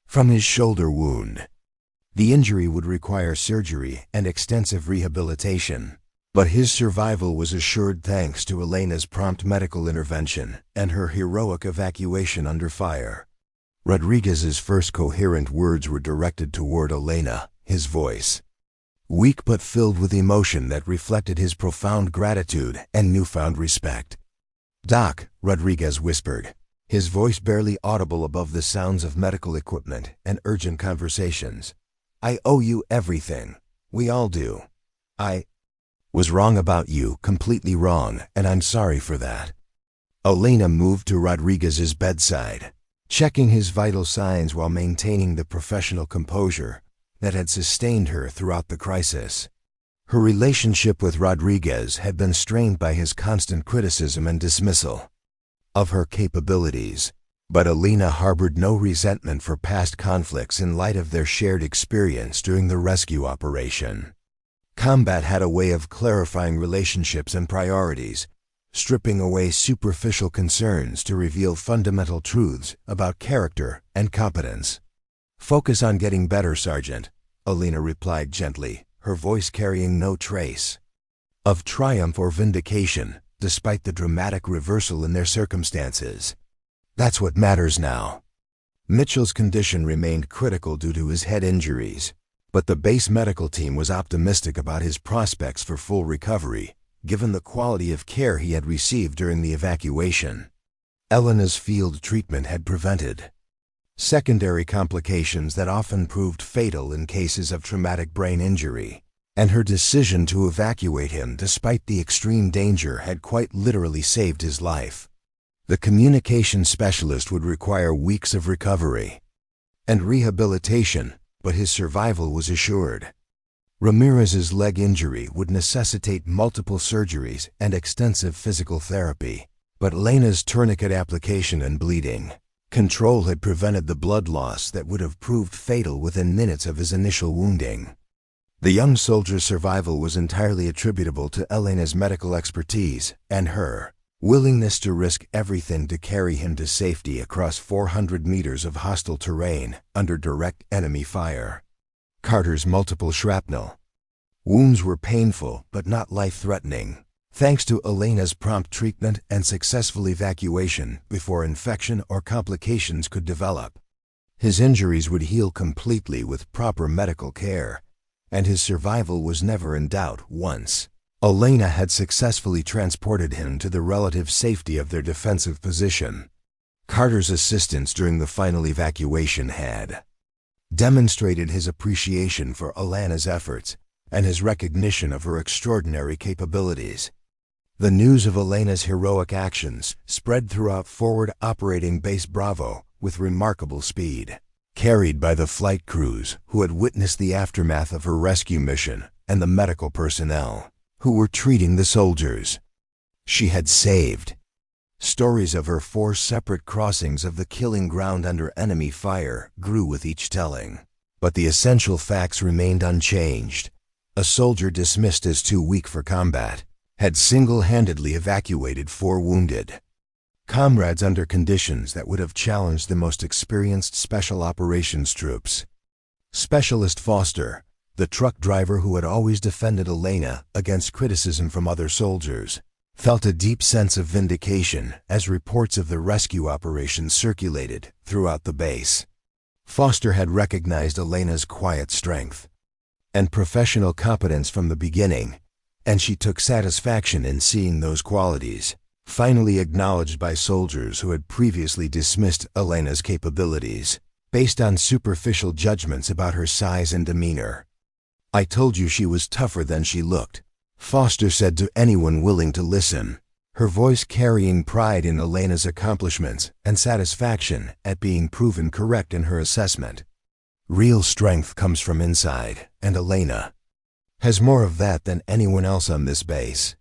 From his shoulder wound, the injury would require surgery and extensive rehabilitation, but his survival was assured thanks to Elena's prompt medical intervention and her heroic evacuation under fire. Rodriguez's first coherent words were directed toward Elena, his voice weak but filled with emotion that reflected his profound gratitude and newfound respect. "Doc," Rodriguez whispered, his voice barely audible above the sounds of medical equipment and urgent conversations. "I owe you everything. We all do. I was wrong about you, completely wrong, and I'm sorry for that." Elena moved to Rodriguez's bedside, checking his vital signs while maintaining the professional composure that had sustained her throughout the crisis. Her relationship with Rodriguez had been strained by his constant criticism and dismissal of her capabilities, but Elena harbored no resentment for past conflicts in light of their shared experience during the rescue operation. Combat had a way of clarifying relationships and priorities, stripping away superficial concerns to reveal fundamental truths about character and competence. "Focus on getting better, Sergeant," Elena replied gently, her voice carrying no trace of triumph or vindication, despite the dramatic reversal in their circumstances. "That's what matters now." Mitchell's condition remained critical due to his head injuries, but the base medical team was optimistic about his prospects for full recovery, given the quality of care he had received during the evacuation. Elena's field treatment had prevented secondary complications that often proved fatal in cases of traumatic brain injury, and her decision to evacuate him despite the extreme danger had quite literally saved his life. The communication specialist would require weeks of recovery and rehabilitation, but his survival was assured. Ramirez's leg injury would necessitate multiple surgeries and extensive physical therapy, but Elena's tourniquet application and bleeding control had prevented the blood loss that would have proved fatal within minutes of his initial wounding. The young soldier's survival was entirely attributable to Elena's medical expertise and her willingness to risk everything to carry him to safety across 400 meters of hostile terrain under direct enemy fire. Carter's multiple shrapnel wounds were painful but not life-threatening, thanks to Elena's prompt treatment and successful evacuation before infection or complications could develop. His injuries would heal completely with proper medical care, and his survival was never in doubt once Elena had successfully transported him to the relative safety of their defensive position. Carter's assistance during the final evacuation had demonstrated his appreciation for Elena's efforts and his recognition of her extraordinary capabilities. The news of Elena's heroic actions spread throughout Forward Operating Base Bravo with remarkable speed, carried by the flight crews who had witnessed the aftermath of her rescue mission and the medical personnel who were treating the soldiers she had saved. Stories of her 4 separate crossings of the killing ground under enemy fire grew with each telling, but the essential facts remained unchanged. A soldier dismissed as too weak for combat had single-handedly evacuated 4 wounded comrades under conditions that would have challenged the most experienced special operations troops. Specialist Foster, the truck driver who had always defended Elena against criticism from other soldiers, felt a deep sense of vindication as reports of the rescue operation circulated throughout the base. Foster had recognized Elena's quiet strength and professional competence from the beginning, and she took satisfaction in seeing those qualities finally acknowledged by soldiers who had previously dismissed Elena's capabilities based on superficial judgments about her size and demeanor. "I told you she was tougher than she looked," Foster said to anyone willing to listen, her voice carrying pride in Elena's accomplishments and satisfaction at being proven correct in her assessment. "Real strength comes from inside, and Elena has more of that than anyone else on this base."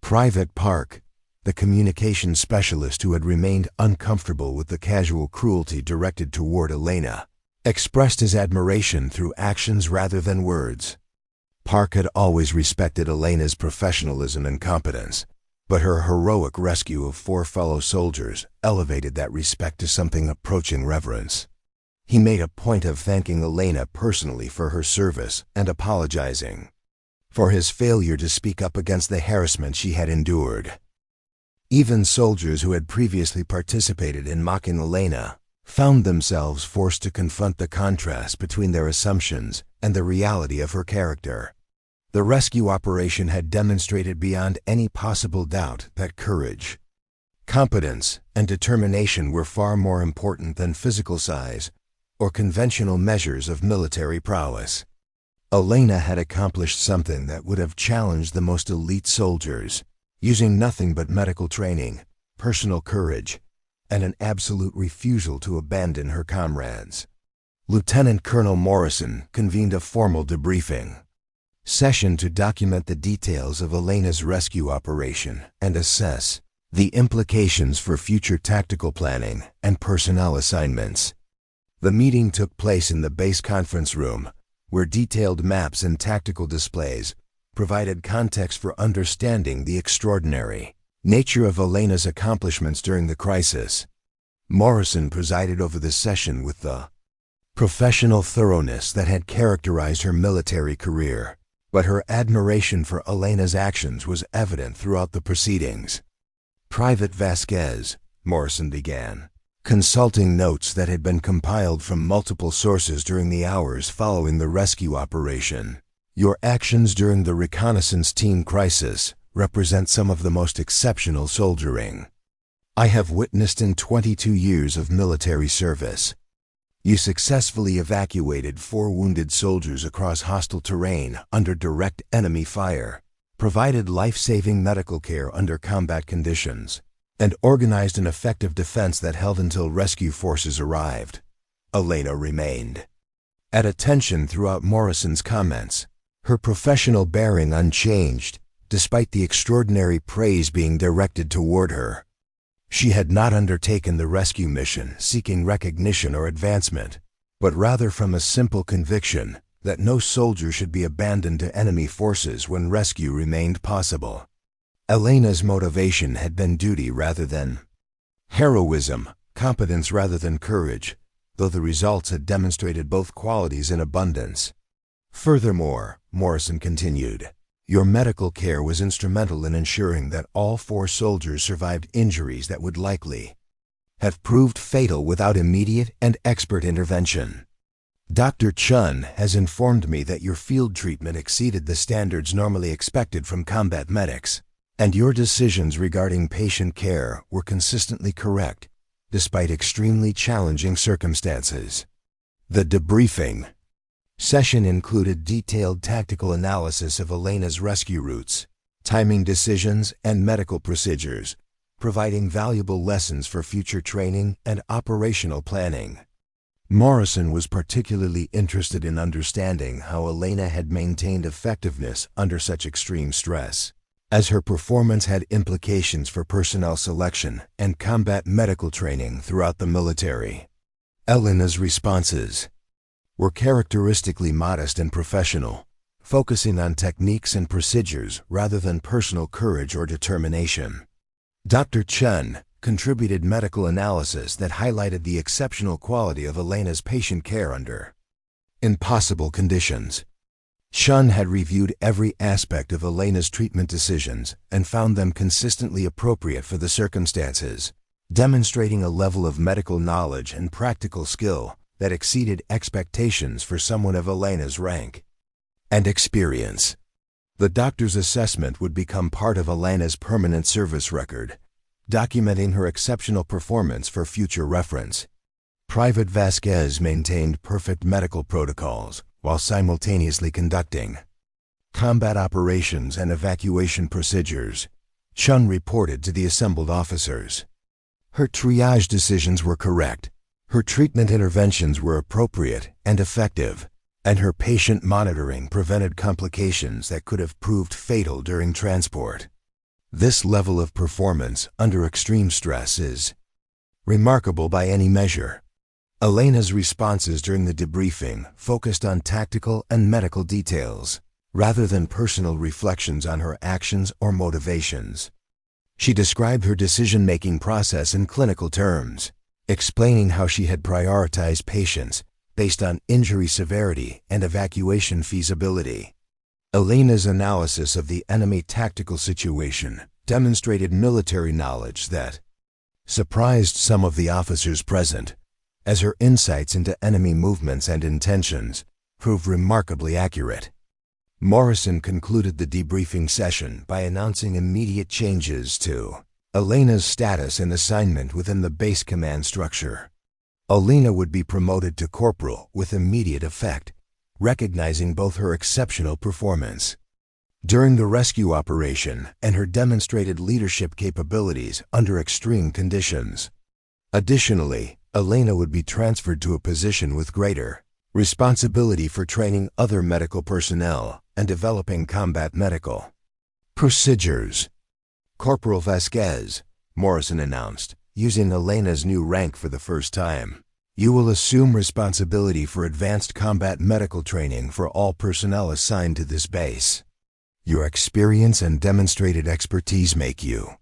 Private Park, the communication specialist who had remained uncomfortable with the casual cruelty directed toward Elena, expressed his admiration through actions rather than words. Park had always respected Elena's professionalism and competence, but her heroic rescue of 4 fellow soldiers elevated that respect to something approaching reverence. He made a point of thanking Elena personally for her service and apologizing for his failure to speak up against the harassment she had endured. Even soldiers who had previously participated in mocking Elena found themselves forced to confront the contrast between their assumptions and the reality of her character. The rescue operation had demonstrated beyond any possible doubt that courage, competence, and determination were far more important than physical size or conventional measures of military prowess. Elena had accomplished something that would have challenged the most elite soldiers, using nothing but medical training, personal courage, and an absolute refusal to abandon her comrades. Lieutenant Colonel Morrison convened a formal debriefing session to document the details of Elena's rescue operation and assess the implications for future tactical planning and personnel assignments. The meeting took place in the base conference room, where detailed maps and tactical displays provided context for understanding the extraordinary nature of Elena's accomplishments during the crisis. Morrison presided over the session with the professional thoroughness that had characterized her military career, but her admiration for Elena's actions was evident throughout the proceedings. "Private Vasquez," Morrison began, consulting notes that had been compiled from multiple sources during the hours following the rescue operation. "Your actions during the reconnaissance team crisis represent some of the most exceptional soldiering I have witnessed in 22 years of military service. You successfully evacuated 4 wounded soldiers across hostile terrain under direct enemy fire, provided life-saving medical care under combat conditions, and organized an effective defense that held until rescue forces arrived." Elena remained at attention throughout Morrison's comments, her professional bearing unchanged, despite the extraordinary praise being directed toward her. She had not undertaken the rescue mission seeking recognition or advancement, but rather from a simple conviction that no soldier should be abandoned to enemy forces when rescue remained possible. Elena's motivation had been duty rather than heroism, competence rather than courage, though the results had demonstrated both qualities in abundance. "Furthermore," Morrison continued, "your medical care was instrumental in ensuring that all 4 soldiers survived injuries that would likely have proved fatal without immediate and expert intervention. Dr. Chun has informed me that your field treatment exceeded the standards normally expected from combat medics, and your decisions regarding patient care were consistently correct, despite extremely challenging circumstances." The debriefing session included detailed tactical analysis of Elena's rescue routes, timing decisions, and medical procedures, providing valuable lessons for future training and operational planning. Morrison was particularly interested in understanding how Elena had maintained effectiveness under such extreme stress, as her performance had implications for personnel selection and combat medical training throughout the military. Elena's responses were characteristically modest and professional, focusing on techniques and procedures rather than personal courage or determination. Dr. Chun contributed medical analysis that highlighted the exceptional quality of Elena's patient care under impossible conditions. Chun had reviewed every aspect of Elena's treatment decisions and found them consistently appropriate for the circumstances, demonstrating a level of medical knowledge and practical skill that exceeded expectations for someone of Elena's rank and experience. The doctor's assessment would become part of Elena's permanent service record, documenting her exceptional performance for future reference. Private Vasquez maintained perfect medical protocols while simultaneously conducting combat operations and evacuation procedures. Chun reported to the assembled officers. Her triage decisions were correct, her treatment interventions were appropriate and effective, and her patient monitoring prevented complications that could have proved fatal during transport. This level of performance under extreme stress is remarkable by any measure. Elena's responses during the debriefing focused on tactical and medical details, rather than personal reflections on her actions or motivations. She described her decision-making process in clinical terms, explaining how she had prioritized patients based on injury severity and evacuation feasibility. Elena's analysis of the enemy tactical situation demonstrated military knowledge that surprised some of the officers present, as her insights into enemy movements and intentions proved remarkably accurate. Morrison concluded the debriefing session by announcing immediate changes to Elena's status and assignment within the base command structure. Elena would be promoted to corporal with immediate effect, recognizing both her exceptional performance during the rescue operation and her demonstrated leadership capabilities under extreme conditions. Additionally, Elena would be transferred to a position with greater responsibility for training other medical personnel and developing combat medical procedures. Corporal Vasquez, Morrison announced, using Elena's new rank for the first time. You will assume responsibility for advanced combat medical training for all personnel assigned to this base. Your experience and demonstrated expertise make you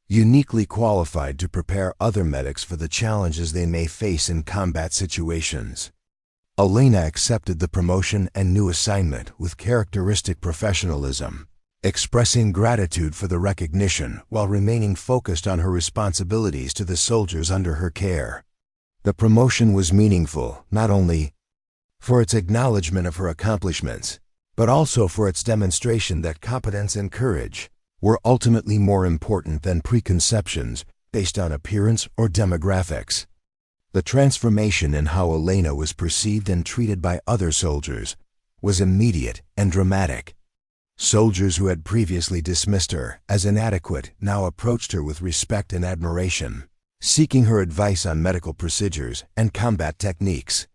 uniquely qualified to prepare other medics for the challenges they may face in combat situations. Elena accepted the promotion and new assignment with characteristic professionalism, expressing gratitude for the recognition while remaining focused on her responsibilities to the soldiers under her care. The promotion was meaningful not only for its acknowledgement of her accomplishments, but also for its demonstration that competence and courage were ultimately more important than preconceptions based on appearance or demographics. The transformation in how Elena was perceived and treated by other soldiers was immediate and dramatic. Soldiers who had previously dismissed her as inadequate now approached her with respect and admiration, seeking her advice on medical procedures and combat techniques.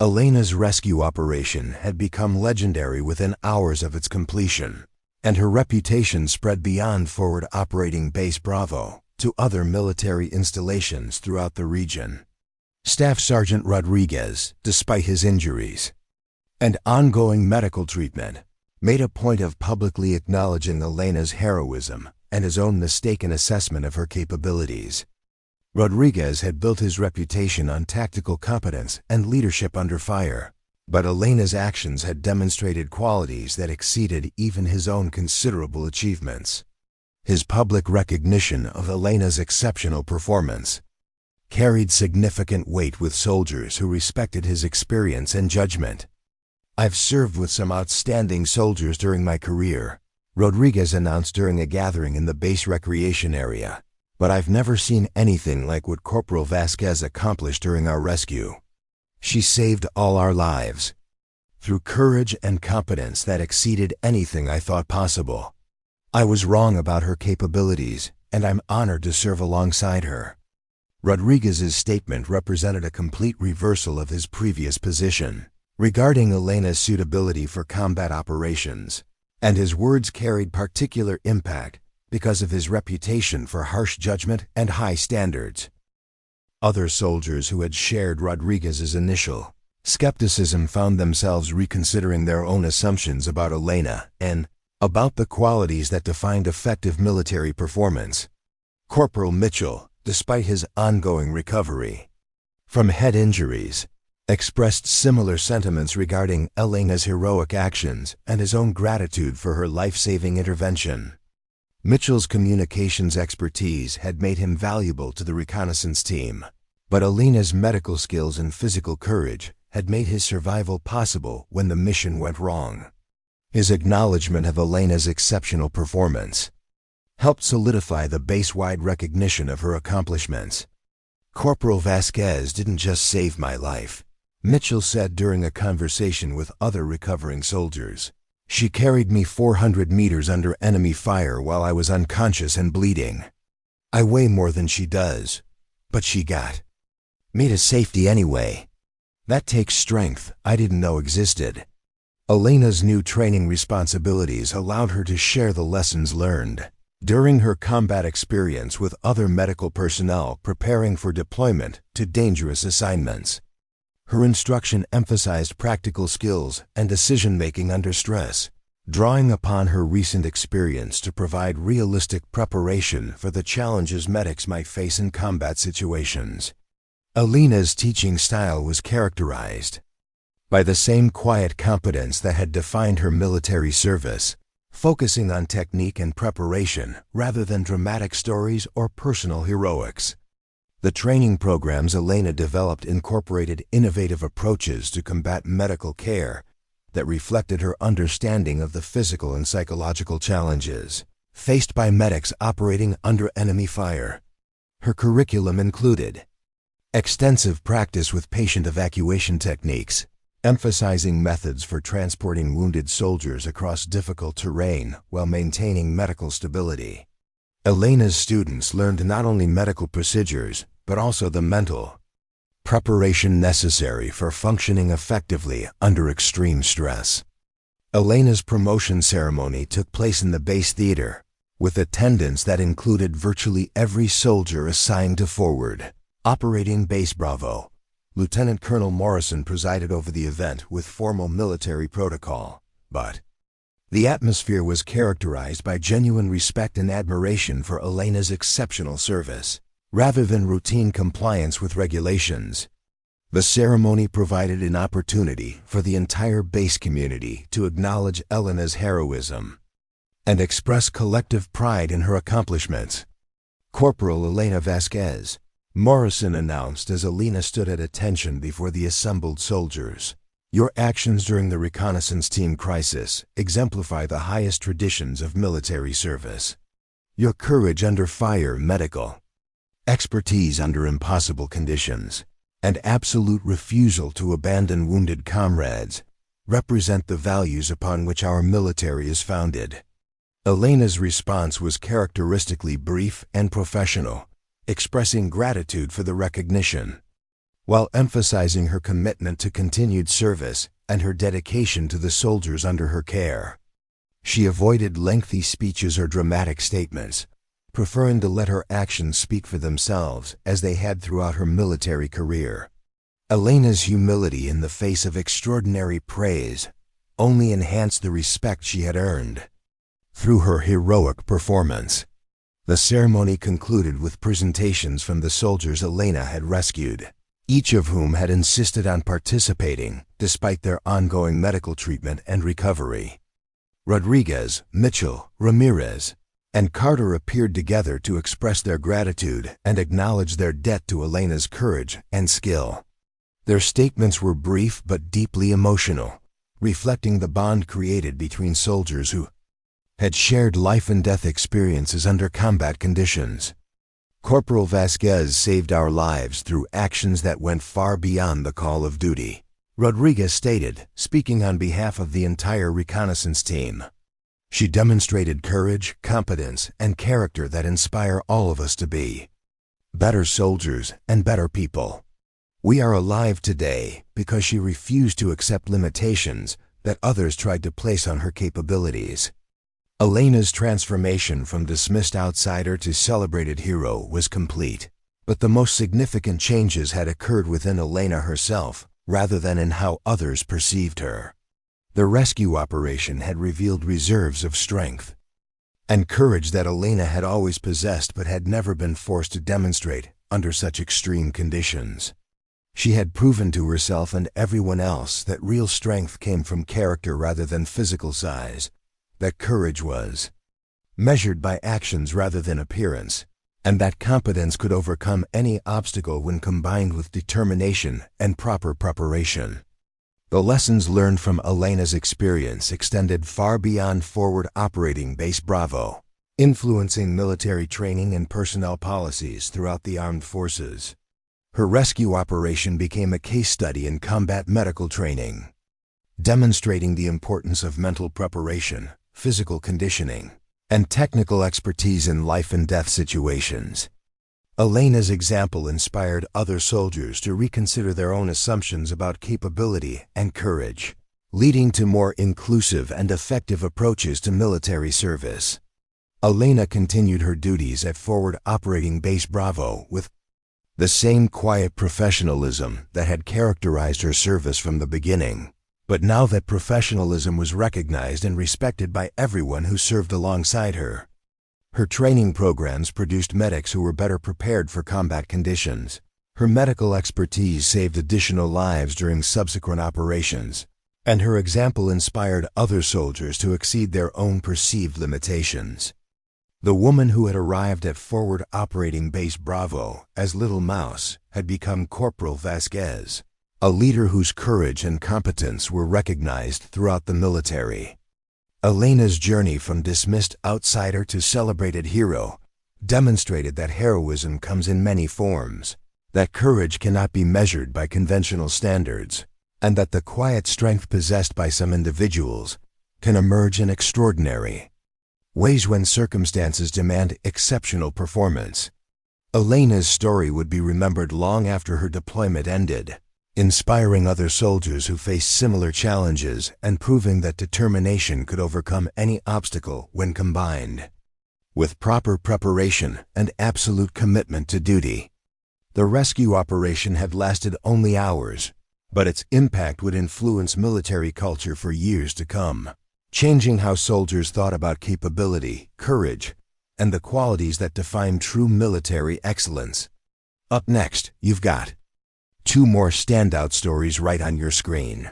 Elena's rescue operation had become legendary within hours of its completion, and her reputation spread beyond Forward Operating Base Bravo to other military installations throughout the region. Staff Sergeant Rodriguez, despite his injuries and ongoing medical treatment, made a point of publicly acknowledging Elena's heroism and his own mistaken assessment of her capabilities. Rodriguez had built his reputation on tactical competence and leadership under fire, but Elena's actions had demonstrated qualities that exceeded even his own considerable achievements. His public recognition of Elena's exceptional performance carried significant weight with soldiers who respected his experience and judgment. I've served with some outstanding soldiers during my career, Rodriguez announced during a gathering in the base recreation area, but I've never seen anything like what Corporal Vasquez accomplished during our rescue. She saved all our lives through courage and competence that exceeded anything I thought possible. I was wrong about her capabilities, and I'm honored to serve alongside her. Rodriguez's statement represented a complete reversal of his previous position regarding Elena's suitability for combat operations, and his words carried particular impact because of his reputation for harsh judgment and high standards. Other soldiers who had shared Rodriguez's initial skepticism found themselves reconsidering their own assumptions about Elena and about the qualities that defined effective military performance. Corporal Mitchell, despite his ongoing recovery from head injuries, expressed similar sentiments regarding Elena's heroic actions and his own gratitude for her life-saving intervention. Mitchell's communications expertise had made him valuable to the reconnaissance team, but Elena's medical skills and physical courage had made his survival possible when the mission went wrong. His acknowledgement of Elena's exceptional performance helped solidify the base-wide recognition of her accomplishments. Corporal Vasquez didn't just save my life, Mitchell said during a conversation with other recovering soldiers. She carried me 400 meters under enemy fire while I was unconscious and bleeding. I weigh more than she does, but she got me to safety anyway. That takes strength I didn't know existed. Elena's new training responsibilities allowed her to share the lessons learned during her combat experience with other medical personnel preparing for deployment to dangerous assignments. Her instruction emphasized practical skills and decision-making under stress, drawing upon her recent experience to provide realistic preparation for the challenges medics might face in combat situations. Elena's teaching style was characterized by the same quiet competence that had defined her military service, focusing on technique and preparation rather than dramatic stories or personal heroics. The training programs Elena developed incorporated innovative approaches to combat medical care that reflected her understanding of the physical and psychological challenges faced by medics operating under enemy fire. Her curriculum included extensive practice with patient evacuation techniques, emphasizing methods for transporting wounded soldiers across difficult terrain while maintaining medical stability. Elena's students learned not only medical procedures, but also the mental preparation necessary for functioning effectively under extreme stress. Elena's promotion ceremony took place in the base theater, with attendance that included virtually every soldier assigned to Forward Operating Base Bravo. Lieutenant Colonel Morrison presided over the event with formal military protocol, but the atmosphere was characterized by genuine respect and admiration for Elena's exceptional service, rather than routine compliance with regulations. The ceremony provided an opportunity for the entire base community to acknowledge Elena's heroism and express collective pride in her accomplishments. Corporal Elena Vasquez, Morrison announced as Elena stood at attention before the assembled soldiers. Your actions during the reconnaissance team crisis exemplify the highest traditions of military service. Your courage under fire, medical expertise under impossible conditions, and absolute refusal to abandon wounded comrades represent the values upon which our military is founded. Elena's response was characteristically brief and professional, expressing gratitude for the recognition, while emphasizing her commitment to continued service and her dedication to the soldiers under her care. She avoided lengthy speeches or dramatic statements, preferring to let her actions speak for themselves as they had throughout her military career. Elena's humility in the face of extraordinary praise only enhanced the respect she had earned through her heroic performance. The ceremony concluded with presentations from the soldiers Elena had rescued, each of whom had insisted on participating despite their ongoing medical treatment and recovery. Rodriguez, Mitchell, Ramirez, and Carter appeared together to express their gratitude and acknowledge their debt to Elena's courage and skill. Their statements were brief but deeply emotional, reflecting the bond created between soldiers who had shared life-and-death experiences under combat conditions. Corporal Vasquez saved our lives through actions that went far beyond the call of duty, Rodriguez stated, speaking on behalf of the entire reconnaissance team. She demonstrated courage, competence, and character that inspire all of us to be better soldiers and better people. We are alive today because she refused to accept limitations that others tried to place on her capabilities. Elena's transformation from dismissed outsider to celebrated hero was complete, but the most significant changes had occurred within Elena herself rather than in how others perceived her. The rescue operation had revealed reserves of strength and courage that Elena had always possessed but had never been forced to demonstrate under such extreme conditions. She had proven to herself and everyone else that real strength came from character rather than physical size, that courage was measured by actions rather than appearance, and that competence could overcome any obstacle when combined with determination and proper preparation. The lessons learned from Elena's experience extended far beyond Forward Operating Base Bravo, influencing military training and personnel policies throughout the armed forces. Her rescue operation became a case study in combat medical training, demonstrating the importance of mental preparation, physical conditioning, and technical expertise in life and death situations. Elena's example inspired other soldiers to reconsider their own assumptions about capability and courage, leading to more inclusive and effective approaches to military service. Elena continued her duties at Forward Operating Base Bravo with the same quiet professionalism that had characterized her service from the beginning. But now that professionalism was recognized and respected by everyone who served alongside her, her training programs produced medics who were better prepared for combat conditions. Her medical expertise saved additional lives during subsequent operations, and her example inspired other soldiers to exceed their own perceived limitations. The woman who had arrived at Forward Operating Base Bravo as Little Mouse had become Corporal Vasquez, a leader whose courage and competence were recognized throughout the military. Elena's journey from dismissed outsider to celebrated hero demonstrated that heroism comes in many forms, that courage cannot be measured by conventional standards, and that the quiet strength possessed by some individuals can emerge in extraordinary ways when circumstances demand exceptional performance. Elena's story would be remembered long after her deployment ended, inspiring other soldiers who faced similar challenges and proving that determination could overcome any obstacle when combined with proper preparation and absolute commitment to duty. The rescue operation had lasted only hours, but its impact would influence military culture for years to come, changing how soldiers thought about capability, courage, and the qualities that define true military excellence. Up next, you've got 2 more standout stories right on your screen.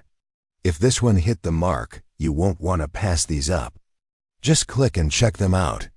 If this one hit the mark, you won't want to pass these up. Just click and check them out.